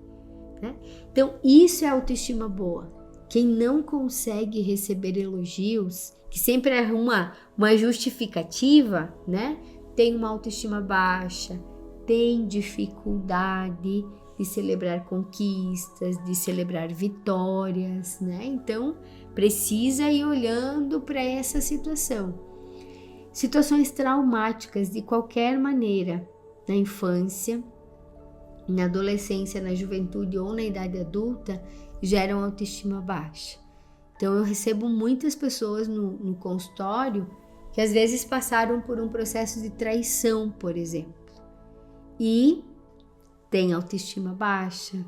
né? Então, isso é autoestima boa. Quem não consegue receber elogios, que sempre é uma justificativa, né? Tem uma autoestima baixa, tem dificuldade de celebrar conquistas, de celebrar vitórias, né? Então, precisa ir olhando para essa situação. Situações traumáticas de qualquer maneira, na infância, na adolescência, na juventude ou na idade adulta, geram autoestima baixa. Então, eu recebo muitas pessoas no consultório que às vezes passaram por um processo de traição, por exemplo, e têm autoestima baixa,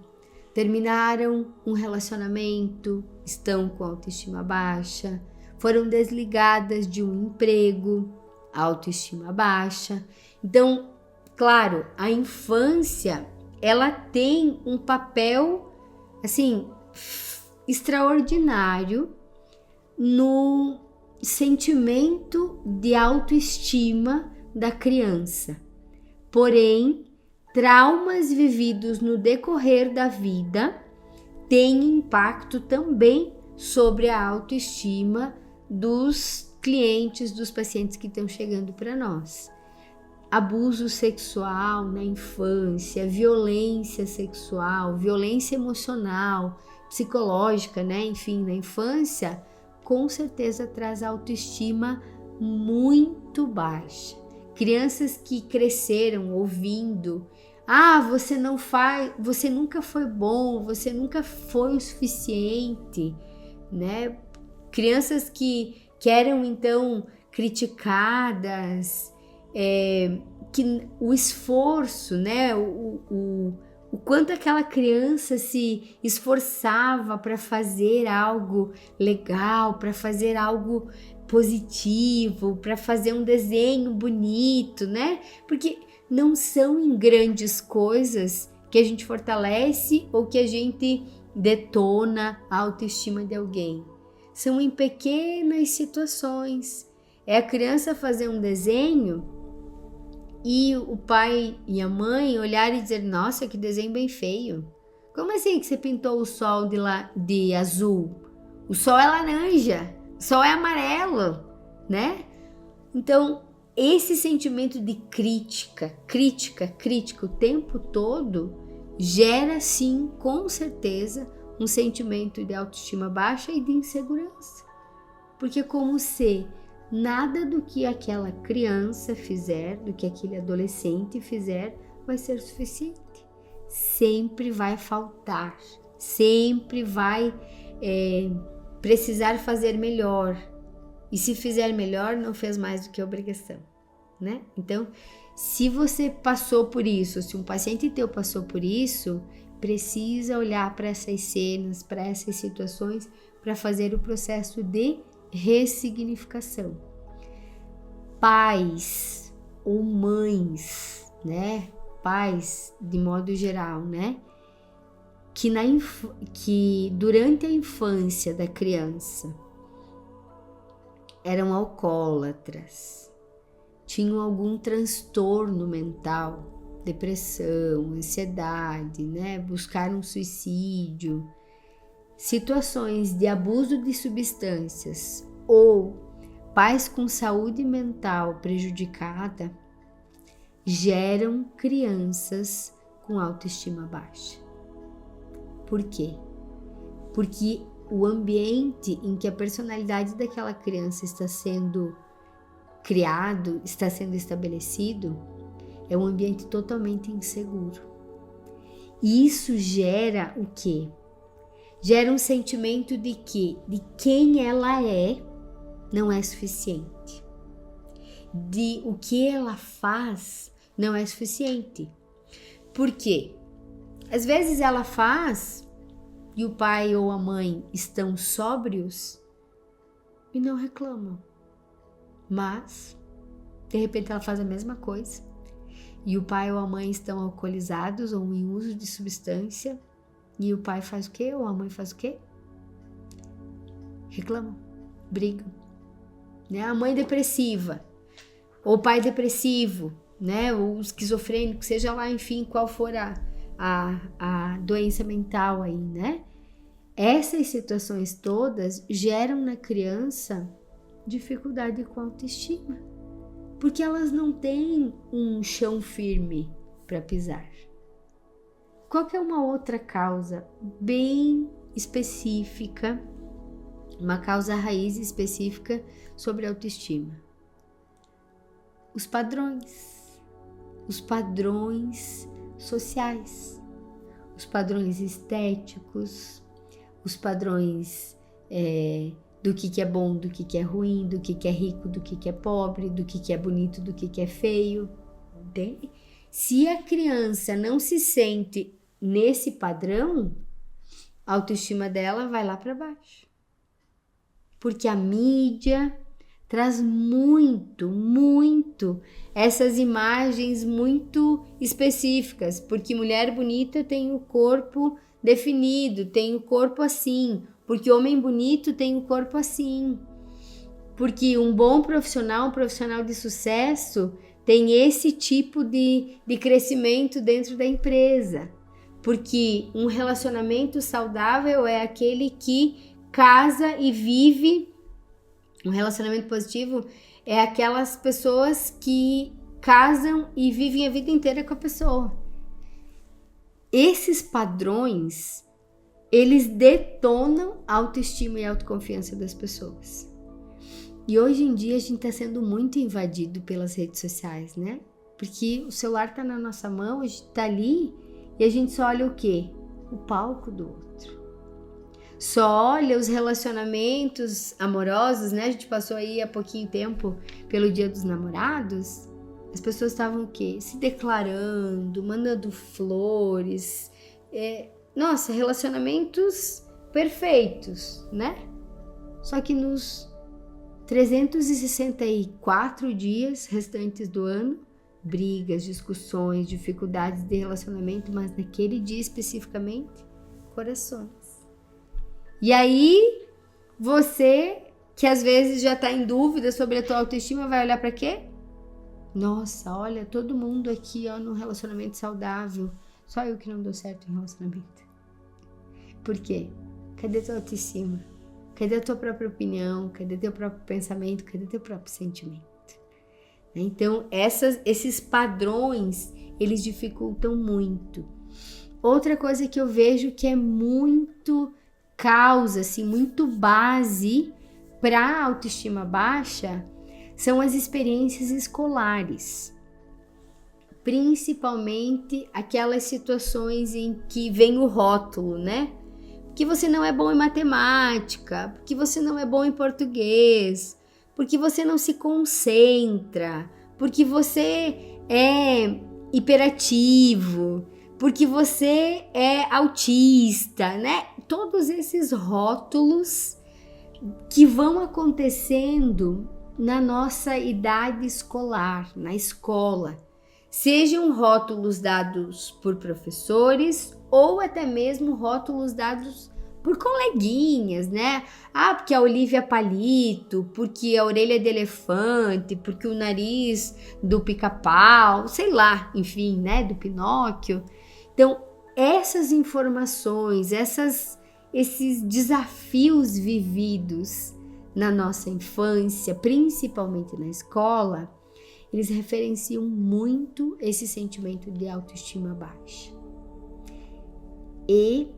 terminaram um relacionamento, estão com autoestima baixa, foram desligadas de um emprego, autoestima baixa. Então, claro, a infância, ela tem um papel, assim, extraordinário no sentimento de autoestima da criança. Porém, traumas vividos no decorrer da vida têm impacto também sobre a autoestima dos clientes, dos pacientes que estão chegando para nós. Abuso sexual na infância, violência sexual, violência emocional, psicológica, né? Enfim, na infância, com certeza traz autoestima muito baixa. Crianças que cresceram ouvindo: você não faz, você nunca foi bom, você nunca foi o suficiente, né? Crianças que eram então criticadas, que o esforço, né? O quanto aquela criança se esforçava para fazer algo legal, para fazer algo positivo, para fazer um desenho bonito, né? Porque não são em grandes coisas que a gente fortalece ou que a gente detona a autoestima de alguém. São em pequenas situações. É a criança fazer um desenho e o pai e a mãe olharem e dizer: nossa, que desenho bem feio. Como assim que você pintou o sol de azul? O sol é laranja, o sol é amarelo, né? Então, esse sentimento de crítica o tempo todo gera sim, com certeza, um sentimento de autoestima baixa e de insegurança. Porque como se nada do que aquela criança fizer, do que aquele adolescente fizer, vai ser suficiente. Sempre vai faltar, sempre vai precisar fazer melhor. E se fizer melhor, não fez mais do que obrigação, né? Então, se você passou por isso, se um paciente teu passou por isso, precisa olhar para essas cenas, para essas situações, para fazer o processo de ressignificação. Pais ou mães, né? Pais de modo geral, né? Que durante a infância da criança eram alcoólatras, tinham algum transtorno mental, depressão, ansiedade, né? Buscaram suicídio, situações de abuso de substâncias ou pais com saúde mental prejudicada, geram crianças com autoestima baixa. Por quê? Porque o ambiente em que a personalidade daquela criança está sendo criado, está sendo estabelecido, é um ambiente totalmente inseguro. E isso gera o quê? Gera um sentimento de que de quem ela é não é suficiente. De o que ela faz não é suficiente. Por quê? Às vezes ela faz e o pai ou a mãe estão sóbrios e não reclamam. Mas, de repente ela faz a mesma coisa e o pai ou a mãe estão alcoolizados ou em uso de substância e o pai faz o quê? Ou a mãe faz o quê? Reclamam, brigam. Né? A mãe depressiva ou o pai depressivo, né? Ou esquizofrênico, seja lá, enfim, qual for a doença mental aí, né? Essas situações todas geram na criança dificuldade com a autoestima, porque elas não têm um chão firme para pisar. Qual que é uma outra causa bem específica, uma causa raiz específica sobre a autoestima? Os padrões sociais, os padrões estéticos, os padrões do que é bom, do que é ruim, do que é rico, do que é pobre, do que é bonito, do que é feio. Entende? Se a criança não se sente nesse padrão, a autoestima dela vai lá para baixo. Porque a mídia traz muito essas imagens muito específicas, porque mulher bonita tem o corpo definido, tem o corpo assim, porque homem bonito tem o corpo assim, porque um bom profissional, um profissional de sucesso tem esse tipo de crescimento dentro da empresa, porque um relacionamento saudável é aquele que casa e vive. Um relacionamento positivo é aquelas pessoas que casam e vivem a vida inteira com a pessoa. Esses padrões, eles detonam a autoestima e a autoconfiança das pessoas. E hoje em dia a gente está sendo muito invadido pelas redes sociais, né? Porque o celular está na nossa mão, a gente está ali e a gente só olha o quê? O palco do outro. Só olha os relacionamentos amorosos, né? A gente passou aí há pouquinho tempo pelo Dia dos Namorados. As pessoas estavam o quê? Se declarando, mandando flores. Nossa, relacionamentos perfeitos, né? Só que nos 364 dias restantes do ano, brigas, discussões, dificuldades de relacionamento, mas naquele dia especificamente, corações. E aí, você, que às vezes já tá em dúvida sobre a tua autoestima, vai olhar pra quê? Nossa, olha, todo mundo aqui, ó, num relacionamento saudável. Só eu que não dou certo em relacionamento. Por quê? Cadê tua autoestima? Cadê a tua própria opinião? Cadê teu próprio pensamento? Cadê teu próprio sentimento? Então, esses padrões, eles dificultam muito. Outra coisa que eu vejo que é muito causa, assim, muito base para autoestima baixa são as experiências escolares. Principalmente aquelas situações em que vem o rótulo, né? Que você não é bom em matemática, porque você não é bom em português, porque você não se concentra, porque você é hiperativo, porque você é autista, né? Todos esses rótulos que vão acontecendo na nossa idade escolar, na escola. Sejam rótulos dados por professores ou até mesmo rótulos dados por coleguinhas, né? Ah, porque a Olivia palito, porque a orelha de elefante, porque o nariz do pica-pau, sei lá, enfim, né? Do Pinóquio. Então, essas informações, esses desafios vividos na nossa infância, principalmente na escola, eles referenciam muito esse sentimento de autoestima baixa. E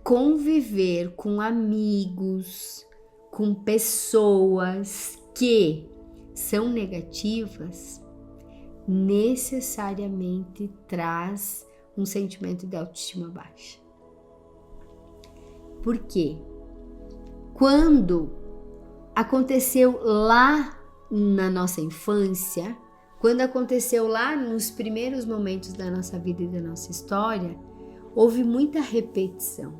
conviver com amigos, com pessoas que são negativas, necessariamente traz um sentimento de autoestima baixa. Por quê? Quando aconteceu lá na nossa infância, quando aconteceu lá nos primeiros momentos da nossa vida e da nossa história, houve muita repetição.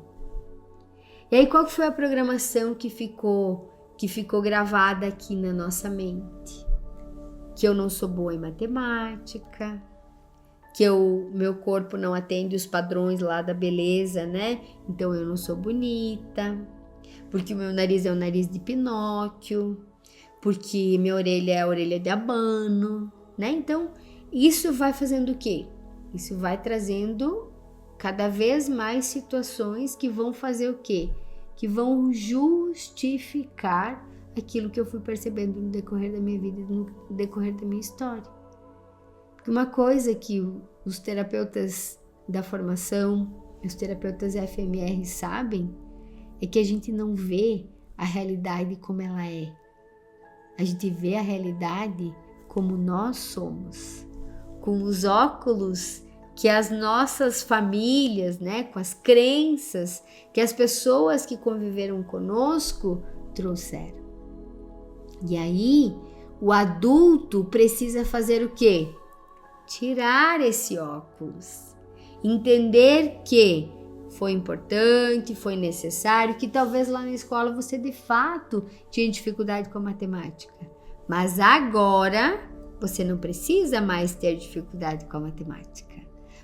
E aí qual que foi a programação que ficou gravada aqui na nossa mente? Que eu não sou boa em matemática, que meu corpo não atende os padrões lá da beleza, né? Então eu não sou bonita, porque o meu nariz é o nariz de Pinóquio, porque minha orelha é a orelha de abano, né? Então isso vai fazendo o quê? Isso vai trazendo cada vez mais situações que vão fazer o quê? Que vão justificar aquilo que eu fui percebendo no decorrer da minha vida, no decorrer da minha história. Porque uma coisa que os terapeutas da formação, os terapeutas FMR sabem, é que a gente não vê a realidade como ela é. A gente vê a realidade como nós somos, com os óculos que as nossas famílias, né, com as crenças que as pessoas que conviveram conosco trouxeram. E aí, o adulto precisa fazer o quê? Tirar esse óculos, entender que foi importante, foi necessário, que talvez lá na escola você de fato tinha dificuldade com a matemática, mas agora você não precisa mais ter dificuldade com a matemática,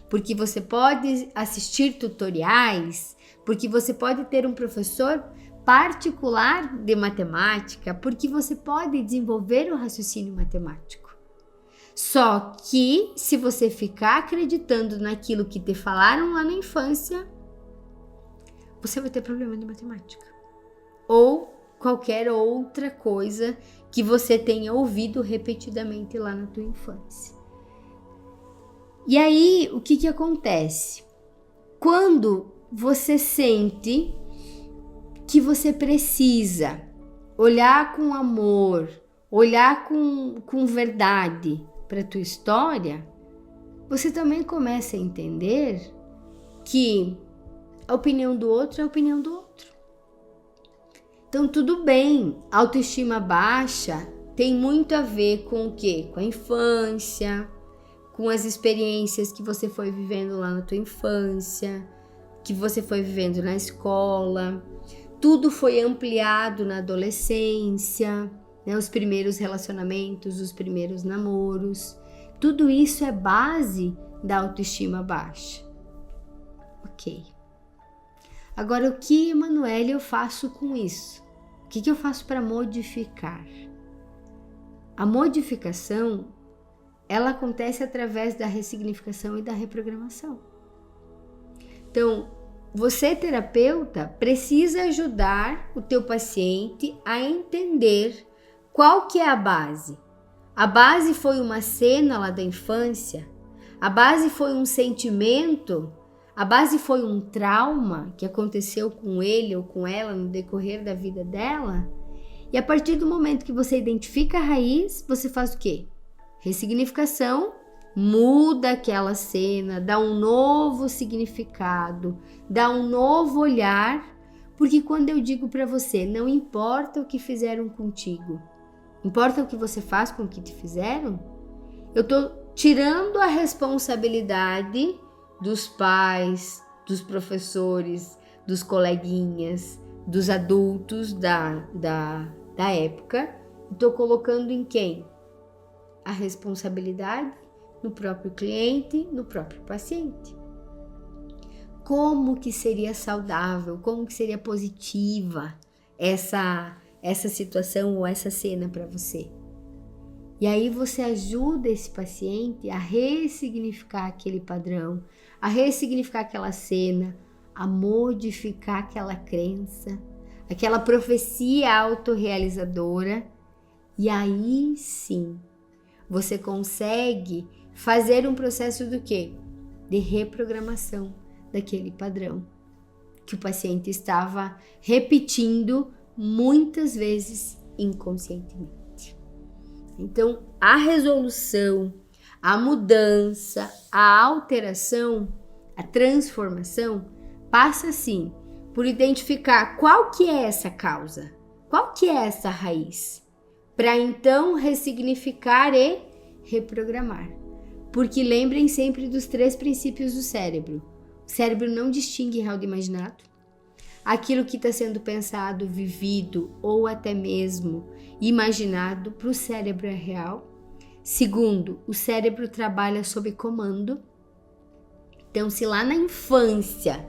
porque você pode assistir tutoriais, porque você pode ter um professor particular de matemática, porque você pode desenvolver o raciocínio matemático. Só que se você ficar acreditando naquilo que te falaram lá na infância, você vai ter problema de matemática. Ou qualquer outra coisa que você tenha ouvido repetidamente lá na tua infância. E aí, o que acontece? Quando você sente que você precisa olhar com amor, olhar com verdade para a tua história, você também começa a entender que a opinião do outro é a opinião do outro. Então tudo bem, autoestima baixa tem muito a ver com o quê? Com a infância, com as experiências que você foi vivendo lá na tua infância, que você foi vivendo na escola. Tudo foi ampliado na adolescência, né? Os primeiros relacionamentos, os primeiros namoros. Tudo isso é base da autoestima baixa. Ok. Agora, o que, Emanuele, eu faço com isso? O que eu faço para modificar? A modificação, ela acontece através da ressignificação e da reprogramação. Então, você, terapeuta, precisa ajudar o teu paciente a entender qual que é a base. A base foi uma cena lá da infância? A base foi um sentimento? A base foi um trauma que aconteceu com ele ou com ela no decorrer da vida dela? E a partir do momento que você identifica a raiz, você faz o quê? Ressignificação, muda aquela cena, dá um novo significado, dá um novo olhar, porque quando eu digo para você, não importa o que fizeram contigo, importa o que você faz com o que te fizeram, eu tô tirando a responsabilidade dos pais, dos professores, dos coleguinhas, dos adultos da época, e tô colocando em quem? A responsabilidade no próprio cliente, no próprio paciente. Como que seria saudável, como que seria positiva essa situação ou essa cena para você? E aí você ajuda esse paciente a ressignificar aquele padrão, a ressignificar aquela cena, a modificar aquela crença, aquela profecia autorrealizadora. E aí sim, você consegue fazer um processo do quê? De reprogramação daquele padrão que o paciente estava repetindo muitas vezes inconscientemente. Então, a resolução, a mudança, a alteração, a transformação passa assim por identificar qual que é essa causa, qual que é essa raiz, para então ressignificar e reprogramar. Porque lembrem sempre dos 3 princípios do cérebro. O cérebro não distingue real do imaginado. Aquilo que está sendo pensado, vivido ou até mesmo imaginado para o cérebro é real. Segundo, o cérebro trabalha sob comando. Então, se lá na infância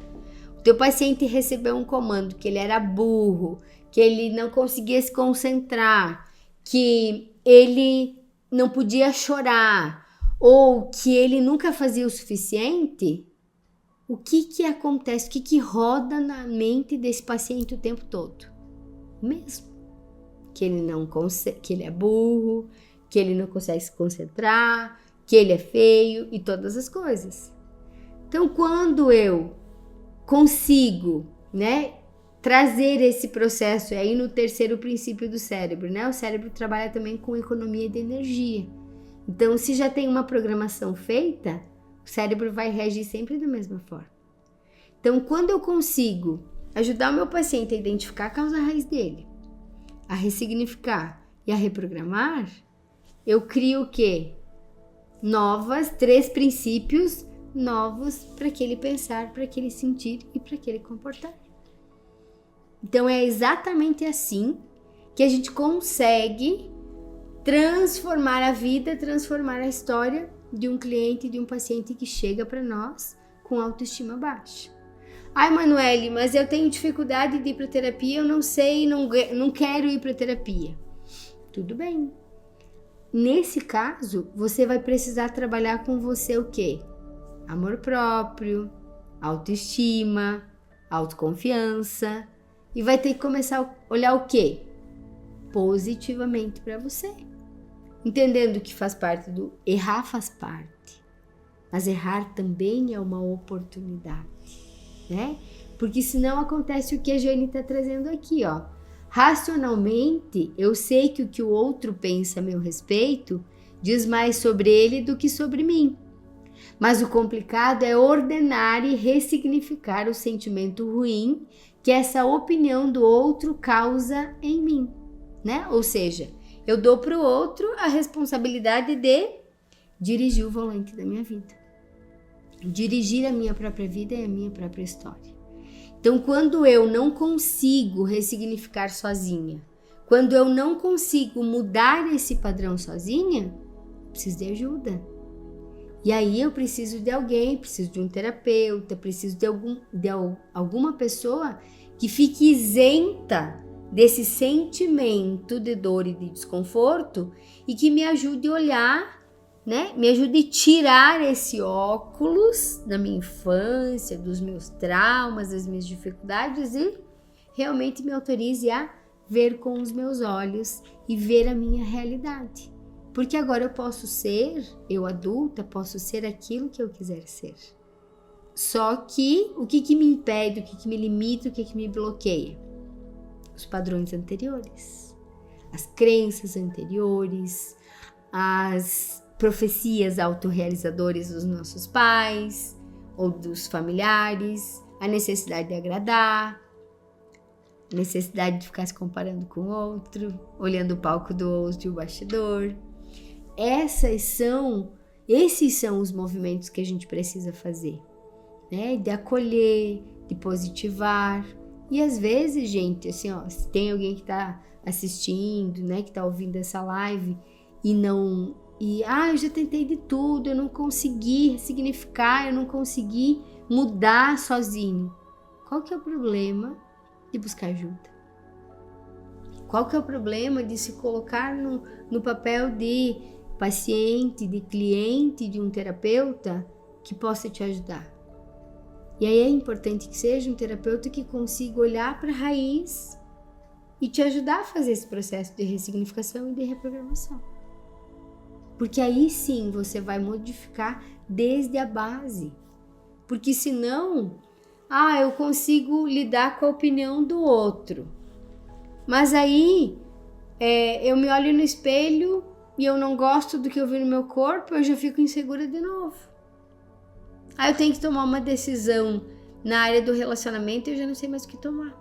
o teu paciente recebeu um comando que ele era burro, que ele não conseguia se concentrar, que ele não podia chorar ou que ele nunca fazia o suficiente, o que acontece? O que roda na mente desse paciente o tempo todo? O mesmo. Que ele não consegue, que ele é burro, que ele não consegue se concentrar, que ele é feio e todas as coisas. Então, quando eu consigo, né, trazer esse processo, aí no 3º princípio do cérebro, né? O cérebro trabalha também com economia de energia. Então, se já tem uma programação feita, o cérebro vai reagir sempre da mesma forma. Então, quando eu consigo ajudar o meu paciente a identificar a causa raiz dele, a ressignificar e a reprogramar, eu crio o quê? 3 princípios novos para aquele pensar, para aquele sentir e para aquele comportar. Então, é exatamente assim que a gente consegue transformar a vida, transformar a história de um cliente, de um paciente que chega para nós com autoestima baixa. Ai, Manoeli, mas eu tenho dificuldade de ir para terapia, eu não sei, não quero ir para terapia. Tudo bem. Nesse caso, você vai precisar trabalhar com você o quê? Amor próprio, autoestima, autoconfiança. E vai ter que começar a olhar o quê? Positivamente para você. Entendendo que faz parte do... Errar faz parte. Mas errar também é uma oportunidade, né? Porque senão acontece o que a Jane está trazendo aqui, ó. Racionalmente, eu sei que o que o outro pensa a meu respeito diz mais sobre ele do que sobre mim. Mas o complicado é ordenar e ressignificar o sentimento ruim que essa opinião do outro causa em mim, né? Ou seja, eu dou para o outro a responsabilidade de dirigir o volante da minha vida. Dirigir a minha própria vida e a minha própria história. Então, quando eu não consigo ressignificar sozinha, quando eu não consigo mudar esse padrão sozinha, preciso de ajuda. E aí eu preciso de alguém, preciso de um terapeuta, preciso de alguma pessoa que fique isenta desse sentimento de dor e de desconforto e que me ajude a olhar, né? Me ajude a tirar esse óculos da minha infância, dos meus traumas, das minhas dificuldades e realmente me autorize a ver com os meus olhos e ver a minha realidade. Porque agora eu posso ser, eu adulta, posso ser aquilo que eu quiser ser. Só que o que me impede, o que me limita, o que me bloqueia? Os padrões anteriores, as crenças anteriores, as profecias autorrealizadoras dos nossos pais ou dos familiares, a necessidade de agradar, a necessidade de ficar se comparando com o outro, olhando o palco do outro e o bastidor. Esses são os movimentos que a gente precisa fazer, né? De acolher, de positivar. E às vezes, gente, assim, ó, se tem alguém que tá assistindo, né, que tá ouvindo essa live eu já tentei de tudo, eu não consegui ressignificar, eu não consegui mudar sozinho. Qual que é o problema de buscar ajuda? Qual que é o problema de se colocar no papel de paciente, de cliente, de um terapeuta que possa te ajudar? E aí é importante que seja um terapeuta que consiga olhar para a raiz e te ajudar a fazer esse processo de ressignificação e de reprogramação. Porque aí sim você vai modificar desde a base. Porque senão, eu consigo lidar com a opinião do outro. Mas aí eu me olho no espelho e eu não gosto do que eu vi no meu corpo, eu já fico insegura de novo. Aí eu tenho que tomar uma decisão na área do relacionamento e eu já não sei mais o que tomar.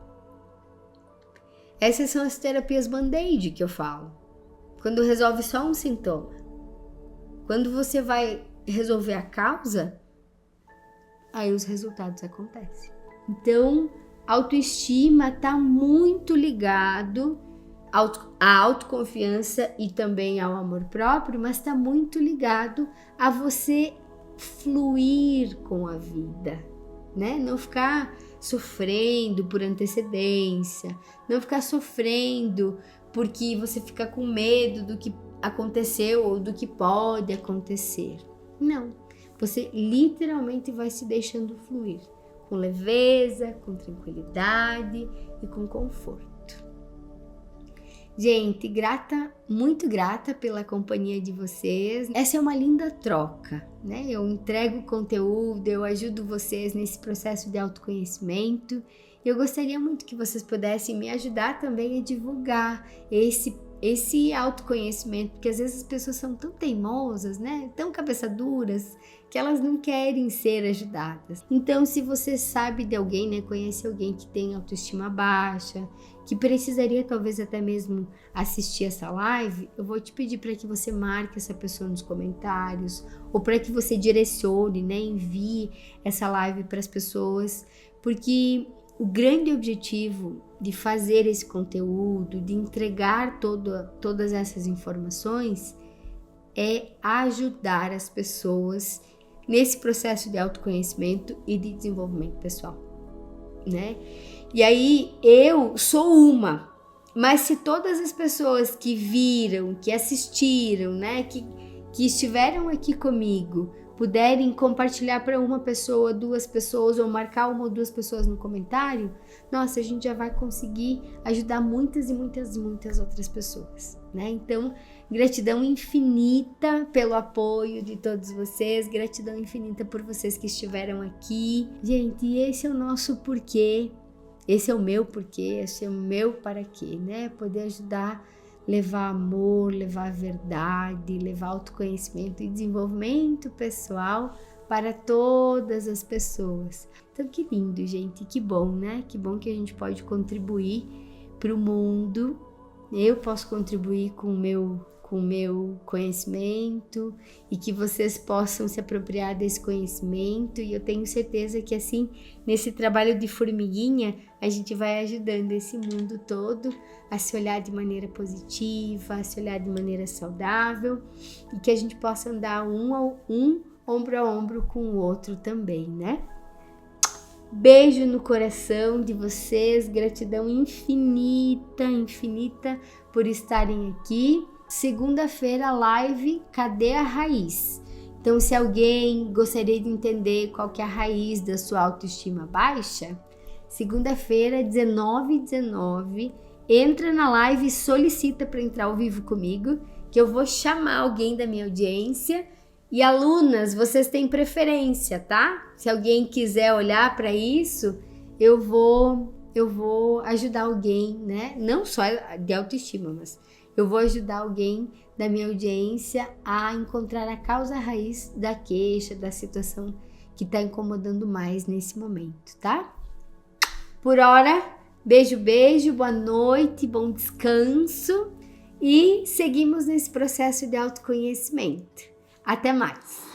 Essas são as terapias band-aid que eu falo. Quando resolve só um sintoma. Quando você vai resolver a causa, aí os resultados acontecem. Então, a autoestima está muito ligado à autoconfiança e também ao amor próprio, mas está muito ligado a você fluir com a vida, né? Não ficar sofrendo por antecedência, não ficar sofrendo porque você fica com medo do que aconteceu ou do que pode acontecer. Não, você literalmente vai se deixando fluir com leveza, com tranquilidade e com conforto. Gente, muito grata pela companhia de vocês. Essa é uma linda troca, né? Eu entrego conteúdo, eu ajudo vocês nesse processo de autoconhecimento. Eu gostaria muito que vocês pudessem me ajudar também a divulgar esse autoconhecimento, porque às vezes as pessoas são tão teimosas, né? Tão cabeça duras, que elas não querem ser ajudadas. Então, se você sabe de alguém, né? Conhece alguém que tem autoestima baixa, que precisaria talvez até mesmo assistir essa live, eu vou te pedir para que você marque essa pessoa nos comentários, ou para que você direcione, né? Envie essa live para as pessoas, porque o grande objetivo de fazer esse conteúdo, de entregar todas essas informações, é ajudar as pessoas nesse processo de autoconhecimento e de desenvolvimento pessoal, né? E aí eu sou uma, mas se todas as pessoas que viram, que assistiram, né, que estiveram aqui comigo, puderem compartilhar para uma pessoa, 2 pessoas, ou marcar 1 ou 2 pessoas no comentário, nossa, a gente já vai conseguir ajudar muitas e muitas e muitas outras pessoas, né? Então, gratidão infinita pelo apoio de todos vocês, gratidão infinita por vocês que estiveram aqui. Gente, esse é o nosso porquê, esse é o meu porquê, esse é o meu para quê, né? Poder ajudar, levar amor, levar verdade, levar autoconhecimento e desenvolvimento pessoal para todas as pessoas. Então, que lindo, gente, que bom, né? Que bom que a gente pode contribuir para o mundo. Eu posso contribuir com o meu conhecimento e que vocês possam se apropriar desse conhecimento, e eu tenho certeza que assim, nesse trabalho de formiguinha, a gente vai ajudando esse mundo todo a se olhar de maneira positiva, a se olhar de maneira saudável, e que a gente possa andar um ombro a ombro com o outro também, né? Beijo no coração de vocês, gratidão infinita, infinita por estarem aqui. Segunda-feira, live Cadê a Raiz? Então, se alguém gostaria de entender qual que é a raiz da sua autoestima baixa, segunda-feira, 19h19, entra na live e solicita para entrar ao vivo comigo, que eu vou chamar alguém da minha audiência. E alunas, vocês têm preferência, tá? Se alguém quiser olhar para isso, eu vou ajudar alguém, né? Não só de autoestima, mas eu vou ajudar alguém da minha audiência a encontrar a causa raiz da queixa, da situação que está incomodando mais nesse momento, tá? Por hora, beijo, beijo, boa noite, bom descanso e seguimos nesse processo de autoconhecimento. Até mais!